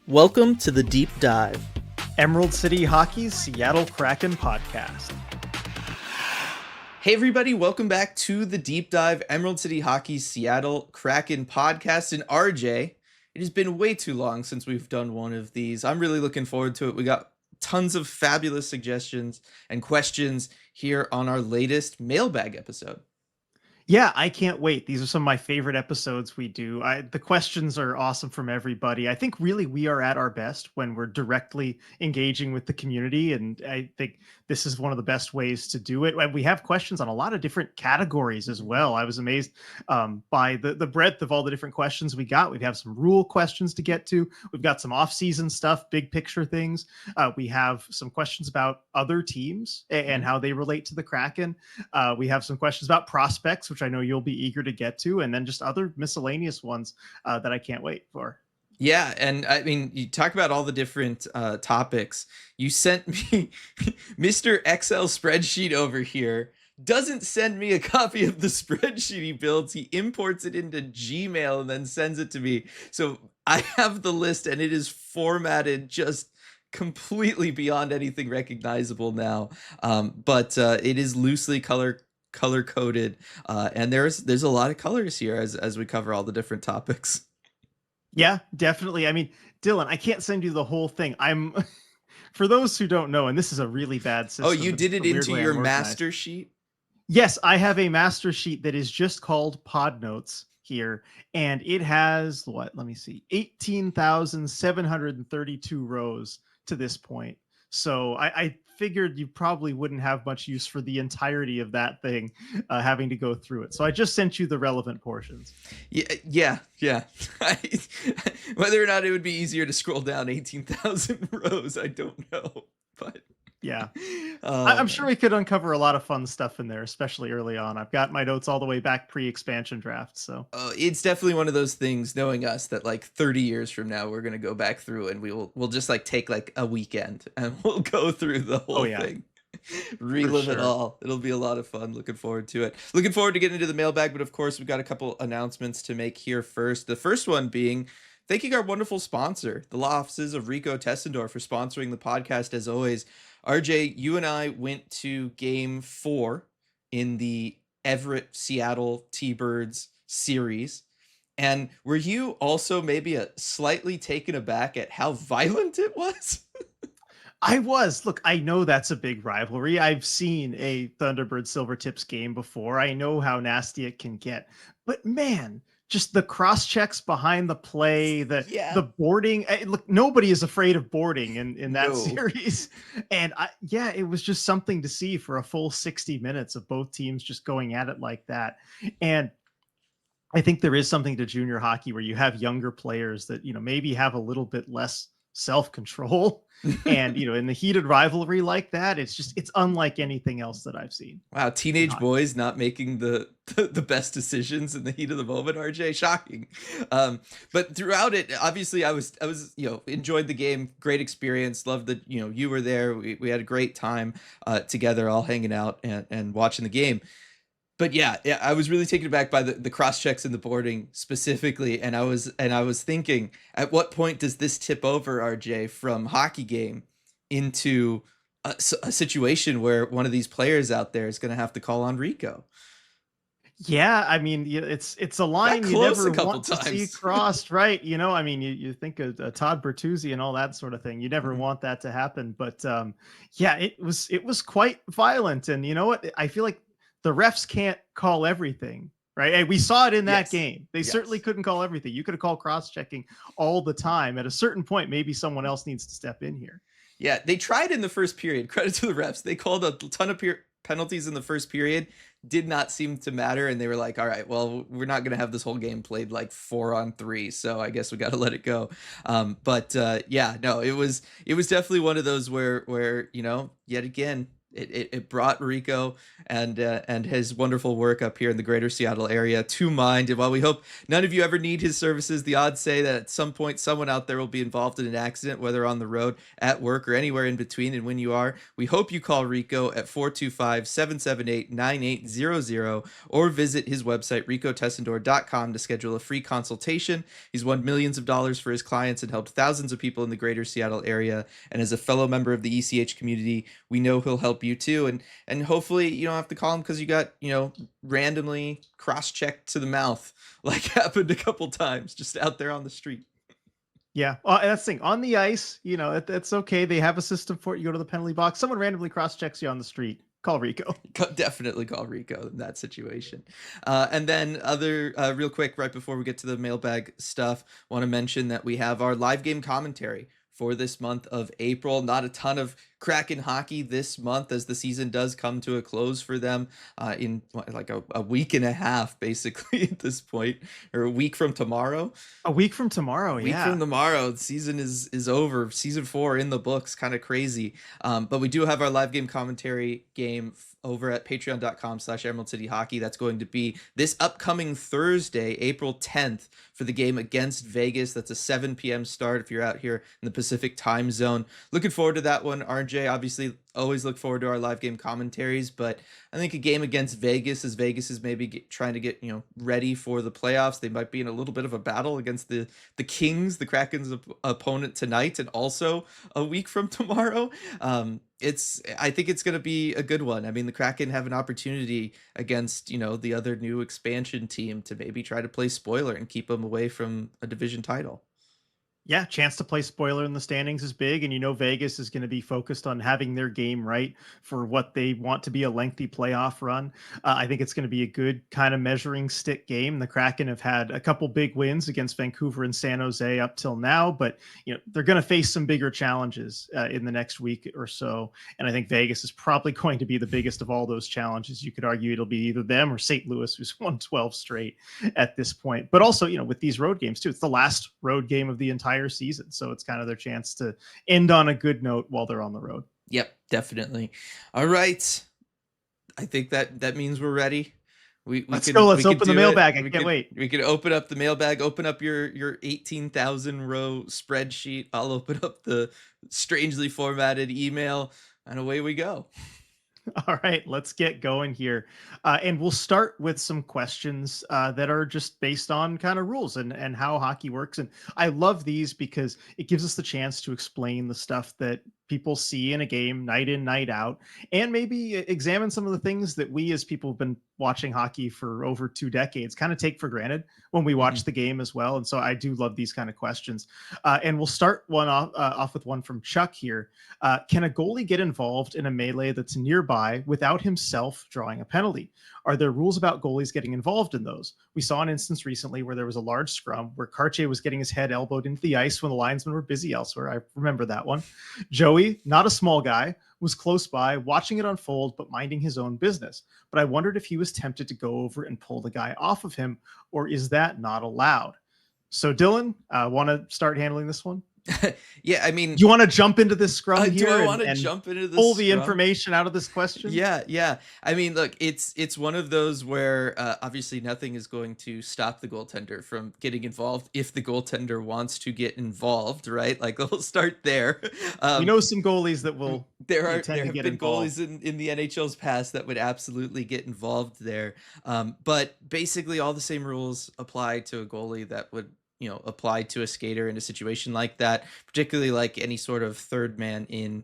Welcome to the Deep Dive, Emerald City Hockey's Seattle Kraken podcast. Hey everybody, welcome back to the Deep Dive, Emerald City Hockey's Seattle Kraken podcast. And RJ, it has been way too long since we've done one of these. I'm really looking forward to it. We got tons of fabulous suggestions and questions here on our latest mailbag episode. Yeah, I can't wait. These are some of my favorite episodes we do. The questions are awesome from everybody. I think really we are at our best when we're directly engaging with the community. And I think this is one of the best ways to do it. And we have questions on a lot of different categories as well. I was amazed by the breadth of all the different questions we got. We have some rule questions to get to. We've got some off-season stuff, big picture things. We have some questions about other teams and how they relate to the Kraken. We have some questions about prospects, which I know you'll be eager to get to, and then just other miscellaneous ones that I can't wait for. Yeah, and I mean, you talk about all the different topics. You sent me Mr. Excel spreadsheet over here. Doesn't send me a copy of the spreadsheet he builds. He imports it into Gmail and then sends it to me. So I have the list, and it is formatted just completely beyond anything recognizable now. But it is loosely color coded, and there's a lot of colors here as we cover all the different topics. Yeah, definitely. I mean, Dylan, I can't send you the whole thing. For those who don't know, and this is a really bad system. Oh, you did it into your master sheet? Yes, I have a master sheet that is just called Pod Notes here, and it has what? Let me see, 18,732 rows to this point. So I figured you probably wouldn't have much use for the entirety of that thing, having to go through it. So I just sent you the relevant portions. Yeah. Whether or not it would be easier to scroll down 18,000 rows, I don't know. But yeah, I'm sure we could uncover a lot of fun stuff in there, especially early on. I've got my notes all the way back pre-expansion draft. So it's definitely one of those things, knowing us, that like 30 years from now, we're going to go back through and we'll just like take like a weekend and we'll go through the whole thing. Relive it all. It'll be a lot of fun. Looking forward to it. Looking forward to getting into the mailbag, but of course we've got a couple announcements to make here first. The first one being thanking our wonderful sponsor, the law offices of Rico Tessendorf, for sponsoring the podcast as always. RJ, you and I went to game 4 in the Everett Seattle T-Birds series. And were you also maybe slightly taken aback at how violent it was? I was. Look, I know that's a big rivalry. I've seen a Thunderbird Silvertips game before. I know how nasty it can get. But man, just the cross checks behind the play, the boarding. Look, nobody is afraid of boarding in that series. And it was just something to see for a full 60 minutes of both teams just going at it like that. And I think there is something to junior hockey where you have younger players that, maybe have a little bit less self-control. And, in the heated rivalry like that, it's unlike anything else that I've seen. Wow, teenage boys not making the best decisions in the heat of the moment, RJ, shocking. But throughout it, obviously I was enjoyed the game, great experience, loved that you were there. We had a great time together, all hanging out and watching the game. But yeah, I was really taken aback by the cross checks and the boarding specifically, and I was thinking, at what point does this tip over, RJ, from hockey game into a situation where one of these players out there is going to have to call on Rico? Yeah, I mean, it's a line you never want to see crossed, right? I mean, you think of Todd Bertuzzi and all that sort of thing. You never want that to happen, but it was quite violent, and you know what? I feel like the refs can't call everything, right? And we saw it in that game. They certainly couldn't call everything. You could have called cross-checking all the time. At a certain point, maybe someone else needs to step in here. Yeah, they tried in the first period. Credit to the refs. They called a ton of penalties in the first period. Did not seem to matter, and they were like, all right, well, we're not going to have this whole game played like 4-on-3, so I guess we got to let it go. It was definitely one of those where yet again, it brought Rico and his wonderful work up here in the greater Seattle area to mind. And while we hope none of you ever need his services, the odds say that at some point someone out there will be involved in an accident, whether on the road, at work, or anywhere in between. And when you are, we hope you call Rico at 425-778-9800 or visit his website, ricotessendor.com, to schedule a free consultation. He's won millions of dollars for his clients and helped thousands of people in the greater Seattle area. And as a fellow member of the ECH community, we know he'll help you too. And hopefully you don't have to call him because you got, randomly cross-checked to the mouth, like happened a couple times just out there on the street. Yeah, that's the thing. On the ice, it's okay. They have a system for it. You go to the penalty box. Someone randomly cross-checks you on the street. Call Rico. Definitely call Rico in that situation. And then real quick, right before we get to the mailbag stuff, want to mention that we have our live game commentary for this month of April. Not a ton of Kraken hockey this month as the season does come to a close for them in like a week and a half, basically, at this point, or a week from tomorrow. A week from tomorrow, week from tomorrow, the season is over. Season 4 in the books, kind of crazy. But we do have our live game commentary game over at patreon.com/Emerald City Hockey. That's going to be this upcoming Thursday, April 10th, for the game against Vegas. That's a 7 p.m. start if you're out here in the Pacific time zone. Looking forward to that one. RJ, obviously, always look forward to our live game commentaries, but I think a game against Vegas, as Vegas is maybe trying to get ready for the playoffs. They might be in a little bit of a battle against the Kings, the Kraken's opponent tonight, and also a week from tomorrow. I think it's going to be a good one. I mean, the Kraken have an opportunity against the other new expansion team to maybe try to play spoiler and keep them away from a division title. Yeah, chance to play spoiler in the standings is big, and Vegas is going to be focused on having their game right for what they want to be a lengthy playoff run. I think it's going to be a good kind of measuring stick game. The Kraken have had a couple big wins against Vancouver and San Jose up till now, but they're going to face some bigger challenges in the next week or so, and I think Vegas is probably going to be the biggest of all those challenges. You could argue it'll be either them or St. Louis, who's won 12 straight at this point. But also, with these road games too, it's the last road game of the entire season, so it's kind of their chance to end on a good note while they're on the road. Yep, definitely. All right, I think that means we're ready. Let's open the mailbag. I can't wait. We can open up the mailbag. Open up your 18,000 row spreadsheet. I'll open up the strangely formatted email, and away we go. All right, let's get going here. And we'll start with some questions that are just based on kind of rules and how hockey works. And I love these because it gives us the chance to explain the stuff that people see in a game night in, night out, and maybe examine some of the things that we as people have been watching hockey for over 2 decades kind of take for granted when we watch the game as well. And so I do love these kind of questions. And we'll start one off with one from Chuck here. Can a goalie get involved in a melee that's nearby without himself drawing a penalty? Are there rules about goalies getting involved in those? We saw an instance recently where there was a large scrum where Cartier was getting his head elbowed into the ice when the linesmen were busy elsewhere. I remember that one. Joey, not a small guy, was close by watching it unfold, but minding his own business. But I wondered if he was tempted to go over and pull the guy off of him, or is that not allowed? So Dylan, want to start handling this one? Yeah, I mean, do you want to jump into this scrum here? Do I want to jump into this? Pull the information out of this question? Yeah. I mean, look, it's one of those where obviously nothing is going to stop the goaltender from getting involved if the goaltender wants to get involved, right? Like, we'll start there. We know some goalies that will. There have been goalies in the NHL's past that would absolutely get involved there. But basically, all the same rules apply to a goalie that would apply to a skater in a situation like that, particularly like any sort of third man in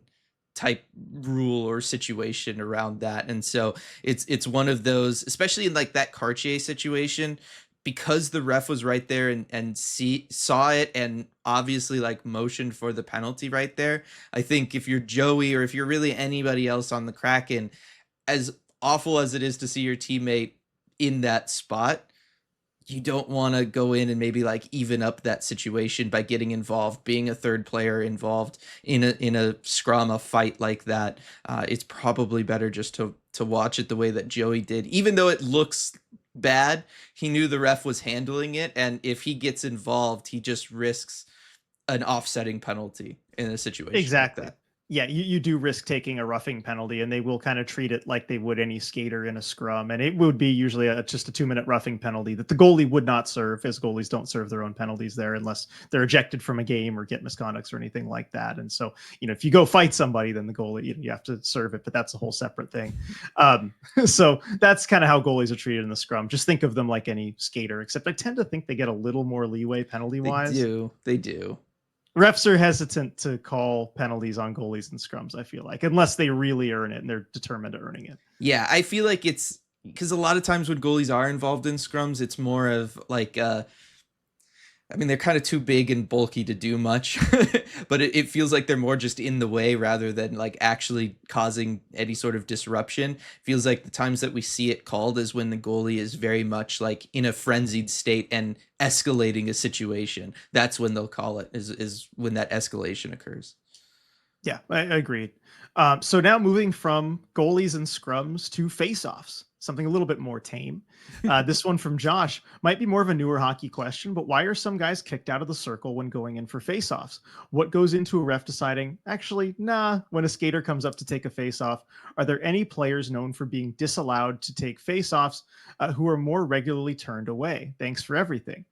type rule or situation around that. And so it's one of those, especially in like that Cartier situation, because the ref was right there and saw it and obviously like motioned for the penalty right there. I think if you're Joey or if you're really anybody else on the Kraken, as awful as it is to see your teammate in that spot, you don't want to go in and maybe like even up that situation by getting involved, being a third player involved in a scrum, a fight like that. It's probably better just to watch it the way that Joey did, even though it looks bad. He knew the ref was handling it, and if he gets involved, he just risks an offsetting penalty in a situation exactly like that. Yeah, you do risk taking a roughing penalty, and they will kind of treat it like they would any skater in a scrum. And it would be usually just a 2-minute roughing penalty that the goalie would not serve, as goalies don't serve their own penalties there unless they're ejected from a game or get misconducts or anything like that. And so, if you go fight somebody, then the goalie, you have to serve it, but that's a whole separate thing. So that's kind of how goalies are treated in the scrum. Just think of them like any skater, except I tend to think they get a little more leeway penalty They wise. do. They do. Refs are hesitant to call penalties on goalies and scrums, I feel like, unless they really earn it and they're determined to earning it. Yeah, I feel like it's because a lot of times when goalies are involved in scrums, it's more of like I mean, they're kind of too big and bulky to do much, but it feels like they're more just in the way rather than like actually causing any sort of disruption. Feels like the times that we see it called is when the goalie is very much like in a frenzied state and escalating a situation. That's when they'll call it, is when that escalation occurs. Yeah, I agreed. So now moving from goalies and scrums to face-offs, something a little bit more tame. This one from Josh might be more of a newer hockey question, but why are some guys kicked out of the circle when going in for face-offs? What goes into a ref deciding, actually, nah, when a skater comes up to take a face-off? Are there any players known for being disallowed to take face-offs who are more regularly turned away? Thanks for everything.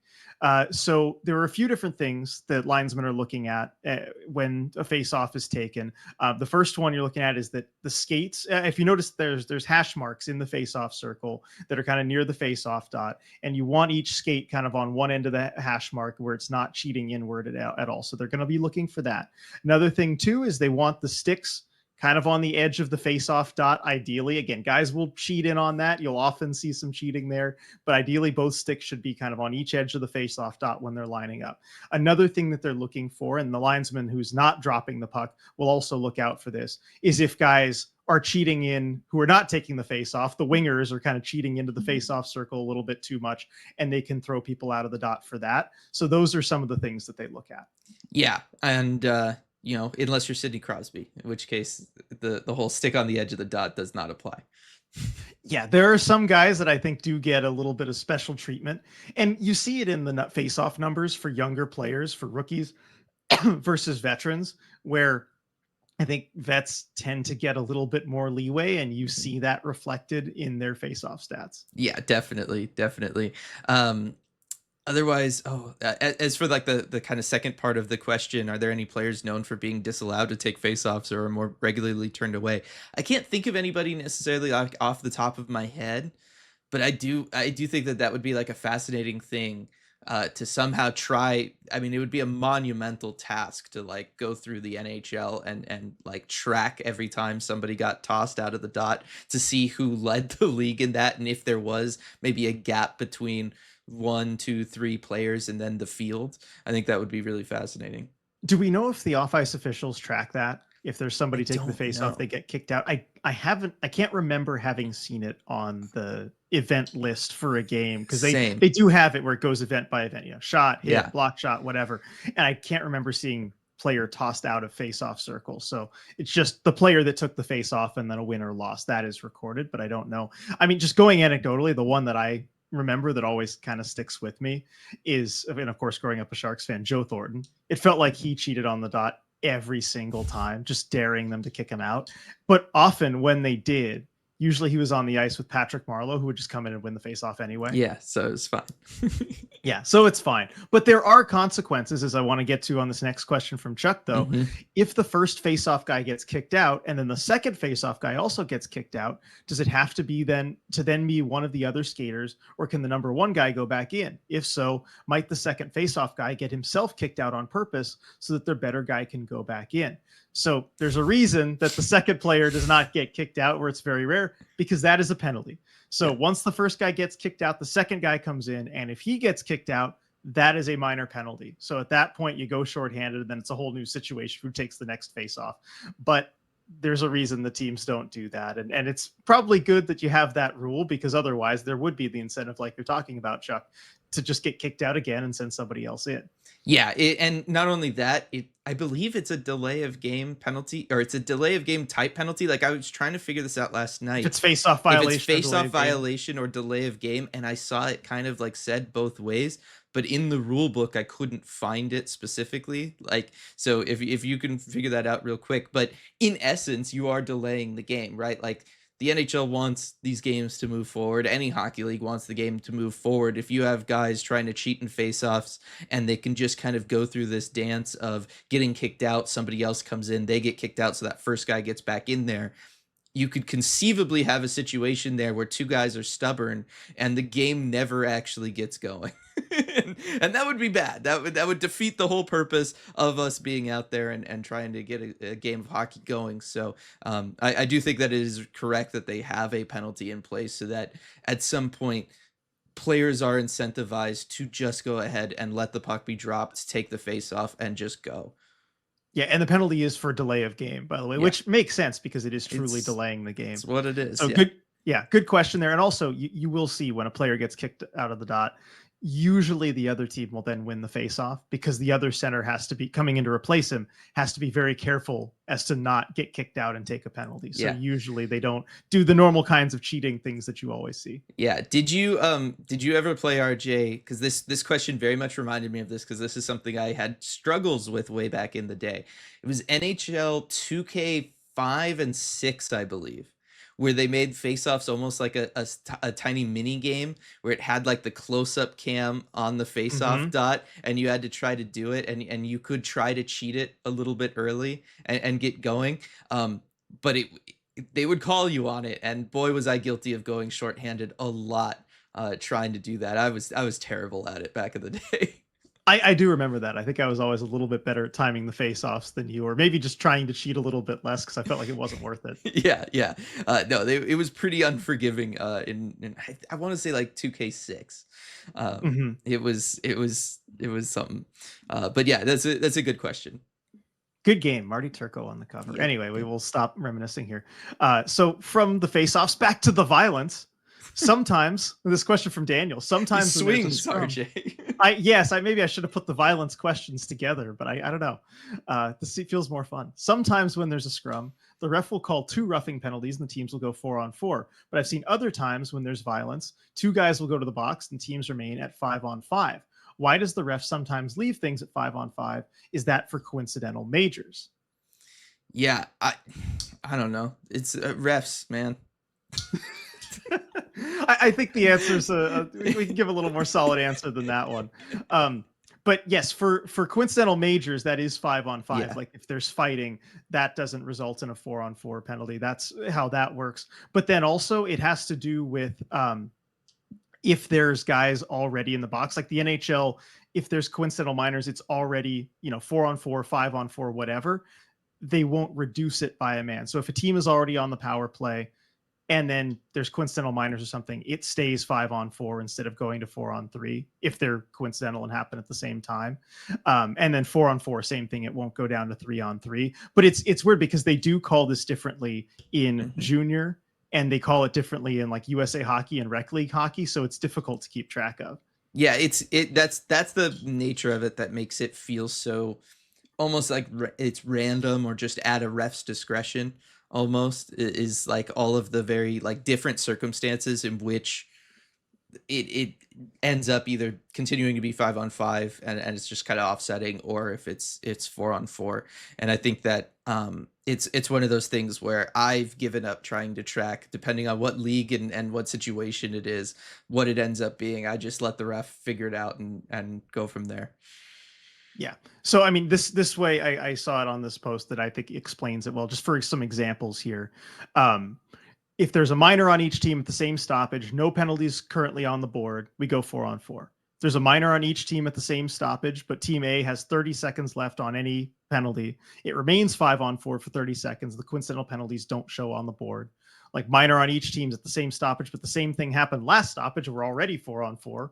So there are a few different things that linesmen are looking at when a face-off is taken. The first one you're looking at is that the skates, if you notice, there's hash marks in the face-off circle that are kind of near the face-off dot, and you want each skate kind of on one end of the hash mark where it's not cheating inward at all. So they're going to be looking for that. Another thing too is they want the sticks kind of on the edge of the face-off dot. Ideally, again, guys will cheat in on that. You'll often see some cheating there, but ideally both sticks should be kind of on each edge of the face-off dot when they're lining up. Another thing that they're looking for, and the linesman who's not dropping the puck will also look out for this, is if guys are cheating in who are not taking the face-off, the wingers are kind of cheating into the face-off circle a little bit too much, and they can throw people out of the dot for that. So those are some of the things that they look at. Yeah, and unless you're Sidney Crosby, in which case the whole stick on the edge of the dot does not apply. Yeah, there are some guys that I think do get a little bit of special treatment, and you see it in the face-off numbers for younger players, for rookies versus veterans, where I think vets tend to get a little bit more leeway, and you see that reflected in their face-off stats. Yeah, definitely. Otherwise, as for like the kind of second part of the question, are there any players known for being disallowed to take faceoffs or are more regularly turned away? I can't think of anybody necessarily like off the top of my head, but I do think that would be like a fascinating thing to somehow try. I mean, it would be a monumental task to like go through the NHL and like track every time somebody got tossed out of the dot to see who led the league in that, and if there was maybe a gap between 1, 2, 3 players and then the field. I think that would be really fascinating. Do we know if the off-ice officials track that? If there's somebody taking the face-off, they get kicked out. I can't remember having seen it on the event list for a game, because they do have it where it goes event by event, shot, hit, block shot, whatever. And I can't remember seeing player tossed out of face-off circle. So it's just the player that took the face-off and then a win or loss that is recorded, but I don't know. I mean, just going anecdotally, the one that I remember that always kind of sticks with me is, and of course, growing up a Sharks fan, Joe Thornton. It felt like he cheated on the dot every single time, just daring them to kick him out. But often when they did, usually he was on the ice with Patrick Marleau, who would just come in and win the face-off anyway. Yeah, so it's fine. Yeah, so it's fine. But there are consequences, as I want to get to on this next question from Chuck, though. Mm-hmm. If the first face-off guy gets kicked out and then the second face-off guy also gets kicked out, does it have to be then be one of the other skaters, or can the number one guy go back in? If so, might the second face-off guy get himself kicked out on purpose so that their better guy can go back in? So there's a reason that the second player does not get kicked out, where it's very rare, because that is a penalty. So once the first guy gets kicked out, the second guy comes in, and if he gets kicked out, that is a minor penalty. So at that point, you go shorthanded, and then it's a whole new situation who takes the next face off. But there's a reason the teams don't do that. And it's probably good that you have that rule, because otherwise there would be the incentive, like you're talking about, Chuck, to just get kicked out again and send somebody else in. Yeah, and not only that, I believe it's a delay of game penalty, or it's a delay of game type penalty. Like, I was trying to figure this out last night. If it's face-off violation, if it's face-off violation or delay of game, and I saw it kind of like said both ways. but in the rule book I couldn't find it specifically. Like, so if you can figure that out real quick, but in essence, you are delaying the game, right? Like the NHL wants these games to move forward. Any hockey league wants the game to move forward. If you have guys trying to cheat in faceoffs and they can just kind of go through this dance of getting kicked out, somebody else comes in, they get kicked out, so that first guy gets back in there, you could conceivably have a situation there where two guys are stubborn and the game never actually gets going. And that would be bad. That would defeat the whole purpose of us being out there and trying to get a game of hockey going. So I do think that it is correct that they have a penalty in place so that at some point players are incentivized to just go ahead and let the puck be dropped, take the face off, and just go. Yeah, and the penalty is for delay of game, by the way, Yeah. which makes sense because it is truly It's delaying the game. it's what it is. So Yeah. good, yeah, good question there. And also, you will see when a player gets kicked out of the dot, usually the other team will then win the face-off because the other center has to be coming in to replace him, has to be very careful as to not get kicked out and take a penalty. So Yeah. usually they don't do the normal kinds of cheating things that you always see. Yeah. Did you ever play RJ? Because this question very much reminded me of this, because this is something I had struggles with way back in the day. It was NHL 2K5 and 6, I believe, where they made face-offs almost like a tiny mini game where it had like the close-up cam on the face-off dot, and you had to try to do it, and you could try to cheat it a little bit early and get going. But they would call you on it, and boy was I guilty of going shorthanded a lot trying to do that. I was terrible at it back in the day. I do remember that. I think I was always a little bit better at timing the face-offs than you, or maybe just trying to cheat a little bit less because I felt like it wasn't worth it. Yeah. No, it was pretty unforgiving in I want to say like 2K6. It was something. But yeah, that's a good question. Good game, Marty Turco on the cover. Yeah, Anyway, we will stop reminiscing here. So from the face-offs back to the violence. Sometimes this question from Daniel. Sometimes swings, RJ. Maybe I should have put the violence questions together, but I don't know. This feels more fun. Sometimes when there's a scrum, the ref will call 2 roughing penalties and the teams will go 4-on-4. But I've seen other times when there's violence, 2 guys will go to the box and teams remain at 5-on-5. Why does the ref sometimes leave things at 5-on-5? Is that for coincidental majors? Yeah, I don't know. It's refs, man. I think the answer is we can give a little more solid answer than that one. But yes, for coincidental majors, that is 5-on-5. Yeah. Like if there's fighting, that doesn't result in a 4-on-4 penalty. That's how that works. But then also it has to do with if there's guys already in the box, like the NHL, if there's coincidental minors, it's already, 4-on-4, 5-on-4, whatever. They won't reduce it by a man. So if a team is already on the power play, and then there's coincidental minors or something, it stays 5-on-4 instead of going to 4-on-3 if they're coincidental and happen at the same time. And then 4-on-4, same thing. It won't go down to 3-on-3. But it's weird because they do call this differently in junior, and they call it differently in like USA Hockey and Rec League Hockey. So it's difficult to keep track of. Yeah, that's the nature of it that makes it feel so almost like it's random or just at a ref's discretion. Almost is like all of the very like different circumstances in which it ends up either continuing to be 5-on-5 and it's just kind of offsetting, or if it's 4-on-4. And I think that it's one of those things where I've given up trying to track, depending on what league and what situation it is, what it ends up being. I just let the ref figure it out and go from there. Yeah. So, I mean, this way, I saw it on this post that I think explains it well. Just for some examples here. If there's a minor on each team at the same stoppage, no penalties currently on the board, we go 4-on-4. If there's a minor on each team at the same stoppage, but team A has 30 seconds left on any penalty, it remains 5-on-4 for 30 seconds. The coincidental penalties don't show on the board. Like minor on each team's at the same stoppage, but the same thing happened last stoppage. We're already 4-on-4.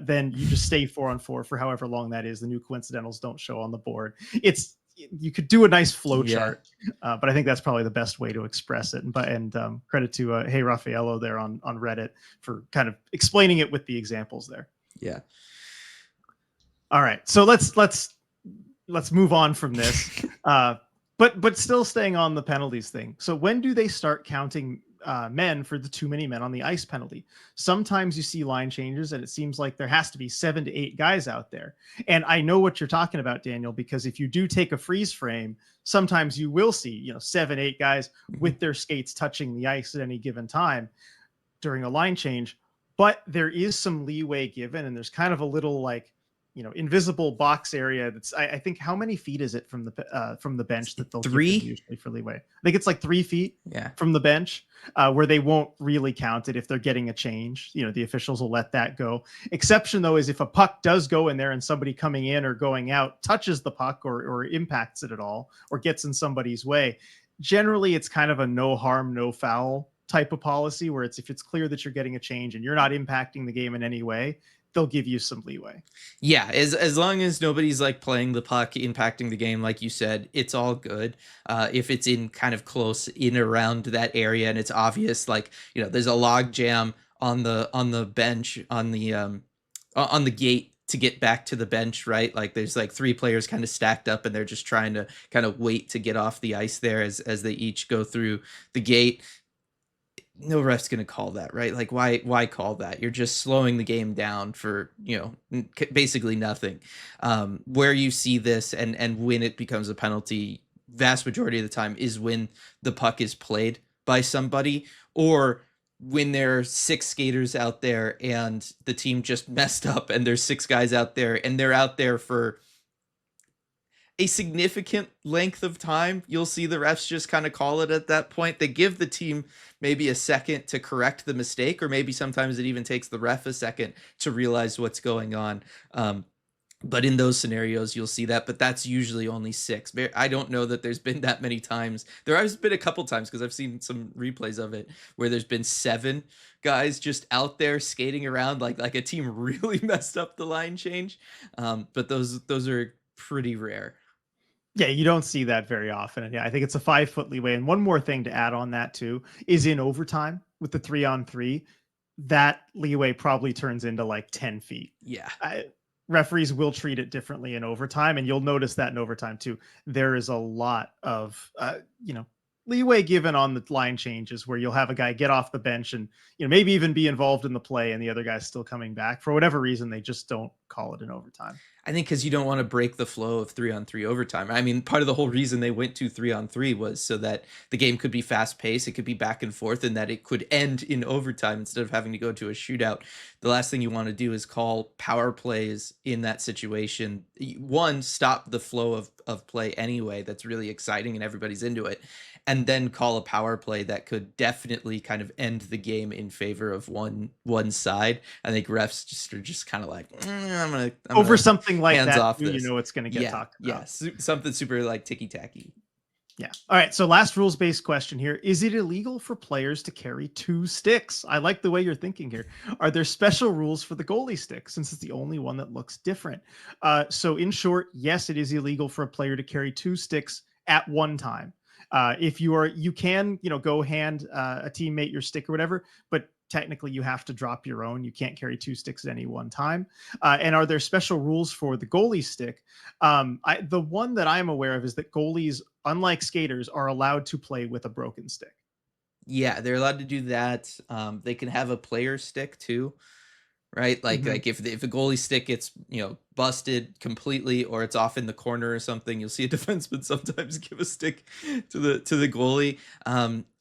Then you just stay 4-on-4 for however long that is. The new coincidentals don't show on the board. You could do a nice flow chart, but I think that's probably the best way to express it. And credit to Hey Raffaello there on Reddit for kind of explaining it with the examples there. Yeah. All right, so let's move on from this. But still staying on the penalties thing. So when do they start counting men for the too many men on the ice penalty. Sometimes you see line changes, and it seems like there has to be 7 to 8 guys out there. And I know what you're talking about, Daniel, because if you do take a freeze frame, sometimes you will see 7, 8 guys Mhm. with their skates touching the ice at any given time during a line change. But there is some leeway given, and there's kind of a little like invisible box area that's I think how many feet is it from the bench that they'll give them 3? usually for leeway? I think it's like 3 feet Yeah. from the bench, where they won't really count it if they're getting a change. The officials will let that go. Exception though is if a puck does go in there and somebody coming in or going out touches the puck or impacts it at all or gets in somebody's way. Generally, it's kind of a no harm, no foul type of policy where it's if it's clear that you're getting a change and you're not impacting the game in any way, they'll give you some leeway. Yeah, as long as nobody's like playing the puck, impacting the game, like you said, it's all good. If it's in kind of close in around that area and it's obvious, like there's a log jam on the bench on the gate to get back to the bench, right? Like there's like 3 players kind of stacked up and they're just trying to kind of wait to get off the ice there as they each go through the gate. No ref's gonna call that, right? Like, why call that? You're just slowing the game down for basically nothing. Where you see this and when it becomes a penalty, vast majority of the time is when the puck is played by somebody, or when there are 6 skaters out there and the team just messed up and there's 6 guys out there and they're out there for a significant length of time. You'll see the refs just kind of call it at that point. They give the team maybe a second to correct the mistake, or maybe sometimes it even takes the ref a second to realize what's going on. But in those scenarios, you'll see that. But that's usually only 6. I don't know that there's been that many times. There has been a couple times because I've seen some replays of it where there's been 7 guys just out there skating around like a team really messed up the line change. But those are pretty rare. Yeah, you don't see that very often. And yeah, I think it's a 5 foot leeway. And one more thing to add on that too is in overtime with the 3-on-3, that leeway probably turns into like 10 feet. Yeah. Referees will treat it differently in overtime, and you'll notice that in overtime too. There is a lot of leeway given on the line changes where you'll have a guy get off the bench and maybe even be involved in the play, and the other guy's still coming back for whatever reason. They just don't call it in overtime. I think because you don't want to break the flow of 3-on-3 overtime. I mean, part of the whole reason they went to 3-on-3 was so that the game could be fast paced, it could be back and forth, and that it could end in overtime instead of having to go to a shootout. The last thing you want to do is call power plays in that situation. One, stop the flow of play anyway. That's really exciting and everybody's into it. And then call a power play that could definitely kind of end the game in favor of one side. I think refs are just kind of like, I'm Over gonna something like hands that, off this. it's going to get talked about. Yeah, something super like ticky tacky. Yeah. All right. So last rules based question here. Is it illegal for players to carry 2 sticks? I like the way you're thinking here. Are there special rules for the goalie stick since it's the only one that looks different? So in short, yes, it is illegal for a player to carry 2 sticks at one time. If you can, go hand a teammate your stick or whatever, but technically you have to drop your own. You can't carry 2 sticks at any one time. And are there special rules for the goalie stick? The one that I'm aware of is that goalies, unlike skaters, are allowed to play with a broken stick. Yeah, they're allowed to do that. They can have a player stick too, right? Like if a goalie stick gets busted completely or it's off in the corner or something, you'll see a defenseman sometimes give a stick to the goalie.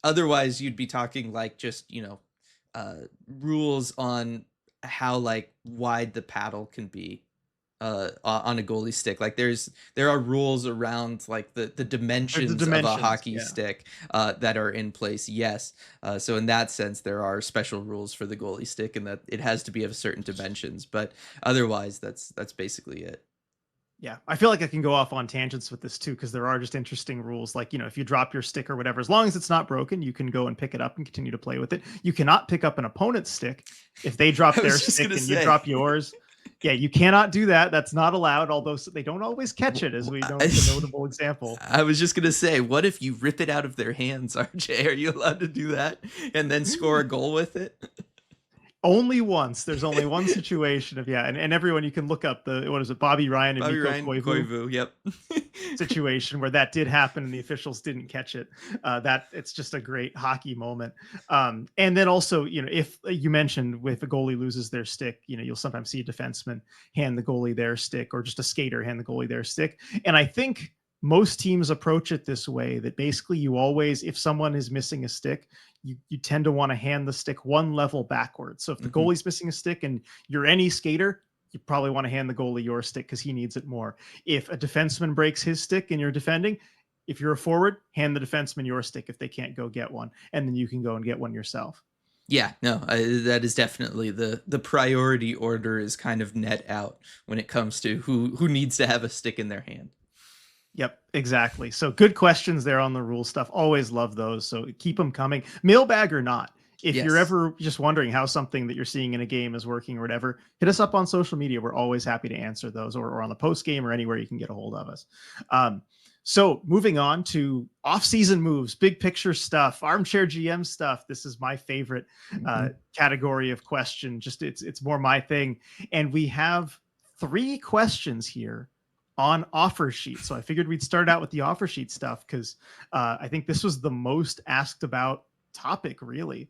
Otherwise, you'd be talking like just rules on how like wide the paddle can be on a goalie stick. Like there are rules around like the dimensions of a hockey stick that are in place. Yes. So in that sense, there are special rules for the goalie stick and that it has to be of certain dimensions, but otherwise that's basically it. Yeah, I feel like I can go off on tangents with this too, because there are just interesting rules. Like, if you drop your stick or whatever, as long as it's not broken, you can go and pick it up and continue to play with it. You cannot pick up an opponent's stick if they drop their stick and you drop yours. Yeah, you cannot do that. That's not allowed, although they don't always catch it, as we know it's a notable example. I was just going to say, what if you rip it out of their hands, RJ? Are you allowed to do that and then score a goal with it? Only once. There's only one situation of, yeah, and everyone, you can look up what is it, Bobby Ryan and Bobby Miko Ryan, Koivu Koivu. Yep. situation where that did happen and the officials didn't catch it. That it's just a great hockey moment. And then also, if you mentioned if a goalie loses their stick, you'll sometimes see a defenseman hand the goalie their stick, or just a skater hand the goalie their stick. And I think most teams approach it this way, that basically you always, if someone is missing a stick, you tend to want to hand the stick one level backwards. So if the goalie's missing a stick and you're any skater, you probably want to hand the goalie your stick because he needs it more. If a defenseman breaks his stick and you're defending, if you're a forward, hand the defenseman your stick if they can't go get one, and then you can go and get one yourself. Yeah, no, that is definitely the priority order is kind of net out when it comes to who needs to have a stick in their hand. Yep, exactly. So good questions there on the rule stuff. Always love those. So keep them coming. Mailbag or not. If you're Yes. ever just wondering how something that you're seeing in a game is working or whatever, hit us up on social media. We're always happy to answer those, or on the post game, or anywhere you can get a hold of us. So moving on to off-season moves, big picture stuff, armchair GM stuff. This is my favorite category of question. Just it's more my thing. And we have 3 questions here on offer sheet. So I figured we'd start out with the offer sheet stuff because I think this was the most asked about topic, really,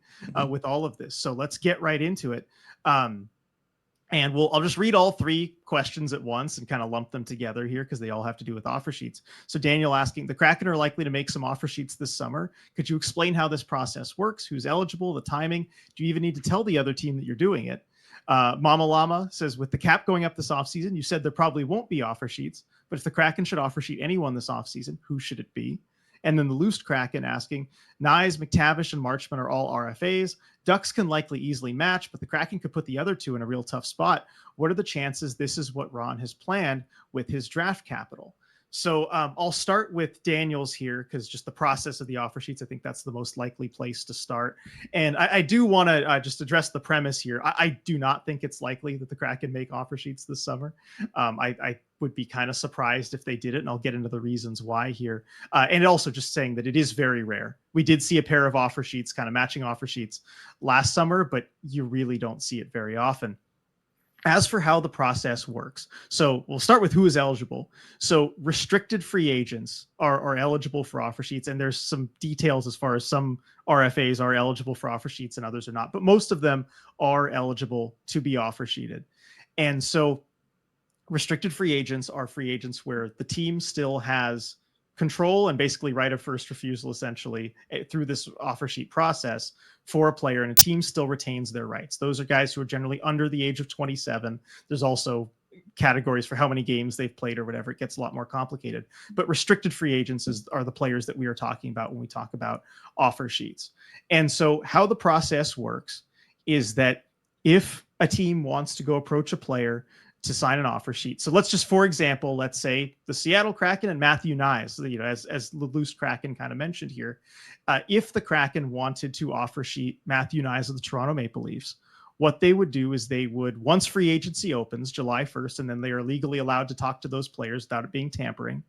with all of this. So let's get right into it. And I'll just read all 3 questions at once and kind of lump them together here because they all have to do with offer sheets. So Daniel asking, the Kraken are likely to make some offer sheets this summer. Could you explain how this process works? Who's eligible, the timing? Do you even need to tell the other team that you're doing it? Mama Llama says, with the cap going up this offseason, you said there probably won't be offer sheets, but if the Kraken should offer sheet anyone this offseason, who should it be? And then the Loosed Kraken asking, Nyes, McTavish, and Marchman are all RFAs. Ducks can likely easily match, but the Kraken could put the other 2 in a real tough spot. What are the chances this is what Ron has planned with his draft capital? So I'll start with Daniels here because just the process of the offer sheets, I think that's the most likely place to start. And I do want to just address the premise here. I do not think it's likely that the Kraken make offer sheets this summer. I would be kind of surprised if they did it, and I'll get into the reasons why here. And also just saying that it is very rare. We did see a pair of offer sheets, kind of matching offer sheets last summer, but you really don't see it very often. As for how the process works, so we'll start with who is eligible. So restricted free agents are eligible for offer sheets, and there's some details as far as some RFAs are eligible for offer sheets and others are not, but most of them are eligible to be offer sheeted. And so restricted free agents are free agents where the team still has control and basically right of first refusal, essentially, through this offer sheet process for a player, and a team still retains their rights. Those are guys who are generally under the age of 27. There's also categories for how many games they've played or whatever. It gets a lot more complicated. But restricted free agents are the players that we are talking about when we talk about offer sheets. And so how the process works is that if a team wants to go approach a player to sign an offer sheet. So let's just, for example, let's say the Seattle Kraken and Matthew Nyes, as the Loose Kraken kind of mentioned here, if the Kraken wanted to offer sheet Matthew Nyes of the Toronto Maple Leafs, what they would do is they would, once free agency opens July 1st, and then they are legally allowed to talk to those players without it being tampering,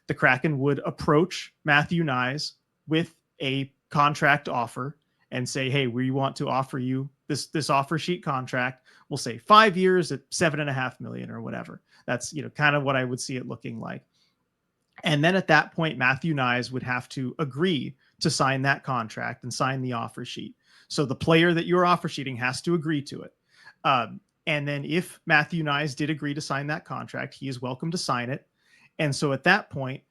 the Kraken would approach Matthew Nyes with a contract offer and say, hey, we want to offer you this offer sheet contract. We'll say 5 years at $7.5 million or whatever. That's, kind of what I would see it looking like. And then at that point, Matthew Nyes would have to agree to sign that contract and sign the offer sheet. So the player that you're offer sheeting has to agree to it. And then if Matthew Nyes did agree to sign that contract, he is welcome to sign it. And so at that point,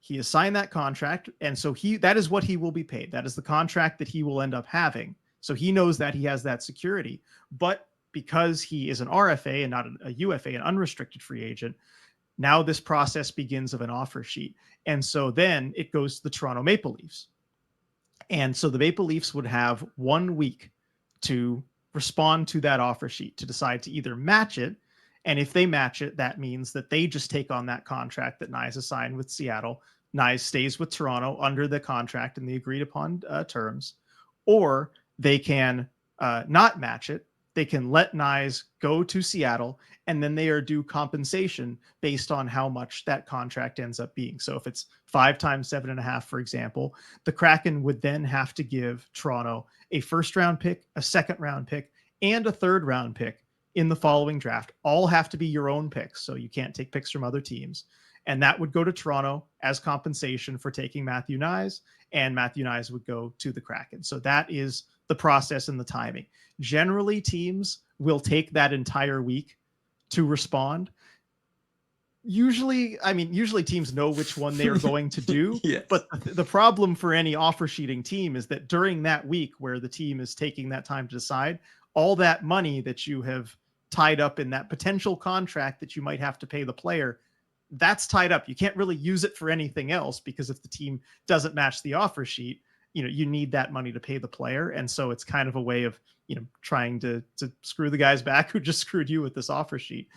he has signed that contract. And so that is what he will be paid. That is the contract that he will end up having. So he knows that he has that security. But because he is an RFA and not a UFA, an unrestricted free agent, now this process begins of an offer sheet. And so then it goes to the Toronto Maple Leafs. And so the Maple Leafs would have 1 week to respond to that offer sheet, to decide to either match it. And if they match it, that means that they just take on that contract that Nyes has signed with Seattle. Nyes stays with Toronto under the contract and the agreed upon terms. Or they can not match it. They can let Nyes go to Seattle, and then they are due compensation based on how much that contract ends up being. So if it's 5 times 7.5, for example, the Kraken would then have to give Toronto a first round pick, a second round pick, and a third round pick in the following draft all have to be your own picks. So you can't take picks from other teams. And that would go to Toronto as compensation for taking Matthew Nyes, and Matthew Nyes would go to the Kraken. So that is the process and the timing. Generally, teams will take that entire week to respond. Usually teams know which one they are going to do. Yes. But the problem for any offer sheeting team is that during that week where the team is taking that time to decide, all that money that you have tied up in that potential contract that you might have to pay the player, that's tied up. You can't really use it for anything else, because if the team doesn't match the offer sheet, you need that money to pay the player. And so it's kind of a way of, trying to screw the guys back who just screwed you with this offer sheet.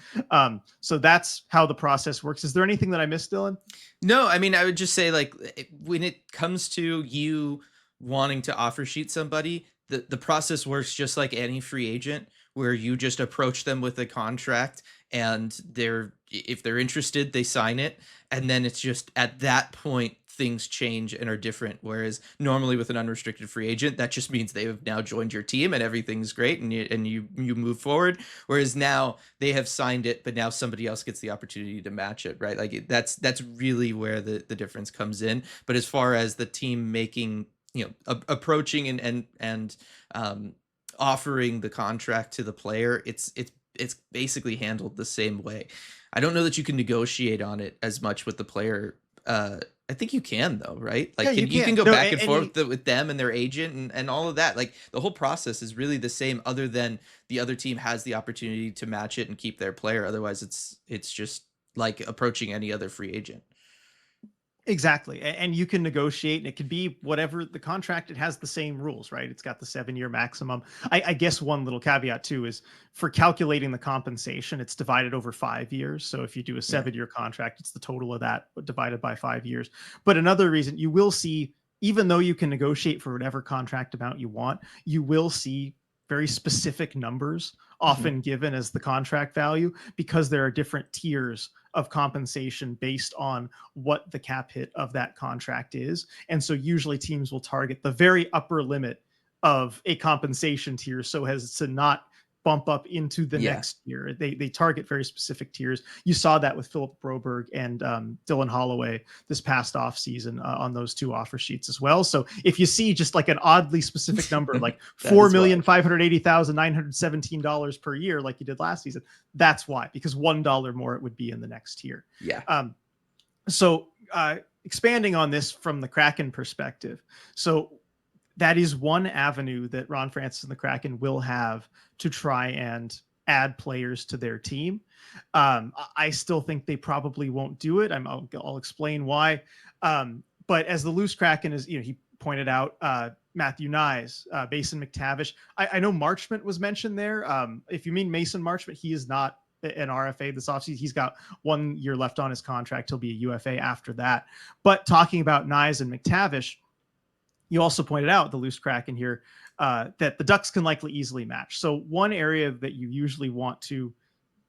So that's how the process works. Is there anything that I missed, Dylan? No, I mean, I would just say, like, when it comes to you wanting to offer sheet somebody, the process works just like any free agent, where you just approach them with a contract, and if they're interested, they sign it. And then it's just at that point, things change and are different. Whereas normally with an unrestricted free agent, that just means they have now joined your team and everything's great, and you move forward. Whereas now they have signed it, but now somebody else gets the opportunity to match it, right? Like that's really where the difference comes in. But as far as the team making, approaching and offering the contract to the player, it's basically handled the same way. I don't know that you can negotiate on it as much with the player. I think you can, though, right? Like, Yeah, you can go back and forth with them and their agent and all of that. Like, the whole process is really the same, other than the other team has the opportunity to match it and keep their player. Otherwise, it's just like approaching any other free agent. Exactly. And you can negotiate, and it could be whatever the contract. It has the same rules, right? It's got the 7-year maximum. I guess one little caveat too is for calculating the compensation, it's divided over 5 years. So if you do a 7-year contract, it's the total of that divided by 5 years. But another reason you will see, even though you can negotiate for whatever contract amount you want, you will see very specific numbers often given as the contract value, because there are different tiers of compensation based on what the cap hit of that contract is. And so usually teams will target the very upper limit of a compensation tier so as to not bump up into the next year. They target very specific tiers. You saw that with Philip Broberg and Dylan Holloway this past offseason on those two offer sheets as well. So if you see just like an oddly specific number, like $4,580,917 per year, like you did last season, that's why, because $1 more it would be in the next tier. Yeah. So expanding on this from the Kraken perspective. So that is one avenue that Ron Francis and the Kraken will have to try and add players to their team. I still think they probably won't do it. I'll explain why. But as the loose Kraken is, he pointed out Matthew Nyes, Mason McTavish. I know Marchment was mentioned there. If you mean Mason Marchment, he is not an RFA this offseason. He's got 1 year left on his contract. He'll be a UFA after that. But talking about Nyes and McTavish, you also pointed out, the loose Kraken here, that the Ducks can likely easily match. So one area that you usually want to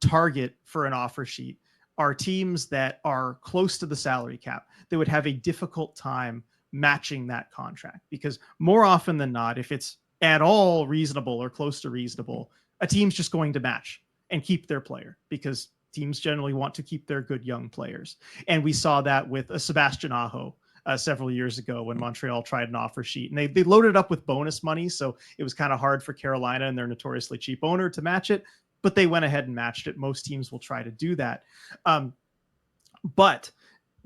target for an offer sheet are teams that are close to the salary cap. They would have a difficult time matching that contract, because more often than not, if it's at all reasonable or close to reasonable, a team's just going to match and keep their player, because teams generally want to keep their good young players. And we saw that with a Sebastian Aho several years ago when Montreal tried an offer sheet, and they loaded up with bonus money. So it was kind of hard for Carolina and their notoriously cheap owner to match it, but they went ahead and matched it. Most teams will try to do that. But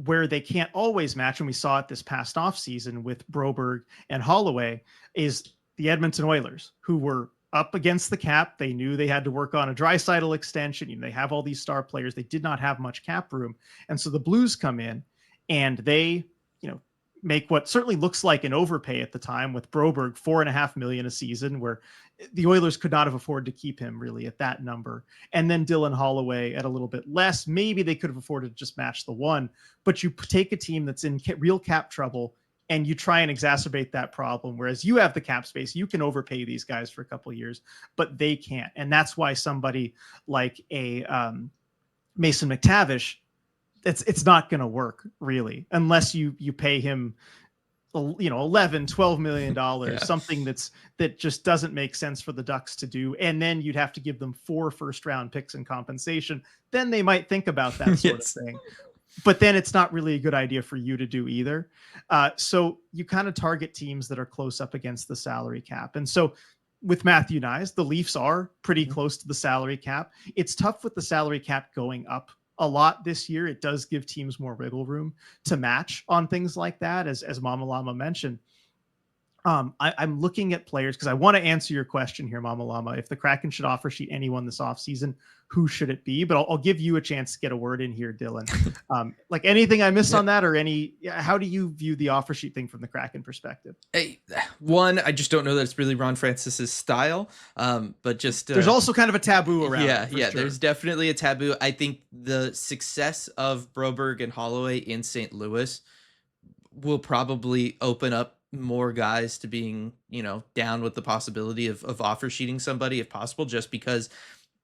where they can't always match, and we saw it this past offseason with Broberg and Holloway, is the Edmonton Oilers, who were up against the cap. They knew they had to work on a Draisaitl extension. They have all these star players. They did not have much cap room. And so the Blues come in and they make what certainly looks like an overpay at the time, with Broberg $4.5 million a season, where the Oilers could not have afforded to keep him really at that number. And then Dylan Holloway at a little bit less. Maybe they could have afforded to just match the one, but you take a team that's in real cap trouble and you try and exacerbate that problem. Whereas you have the cap space, you can overpay these guys for a couple of years, but they can't. And that's why somebody like a Mason McTavish, it's not going to work really, unless you pay him $11-12 million, Yeah. something that just doesn't make sense for the Ducks to do, and then you'd have to give them 4 first round picks in compensation, then they might think about that sort of Yes. thing. But then it's not really a good idea for you to do either. So you kind of target teams that are close up against the salary cap. And so with Matthew Nyes, the Leafs are pretty close to the salary cap. It's tough with the salary cap going up a lot this year. It does give teams more wiggle room to match on things like that, as Mama Llama mentioned. I'm looking at players because I want to answer your question here, Mama Llama. If the Kraken should offer sheet anyone this offseason, who should it be? But I'll give you a chance to get a word in here, Dylan. Like anything I miss on that, or how do you view the offer sheet thing from the Kraken perspective? Hey, one, I just don't know that it's really Ron Francis's style. But just there's also kind of a taboo around yeah, it. yeah. Sure. There's definitely a taboo. I think the success of Broberg and Holloway in St. Louis will probably open up more guys to being, down with the possibility of offer sheeting somebody if possible, just because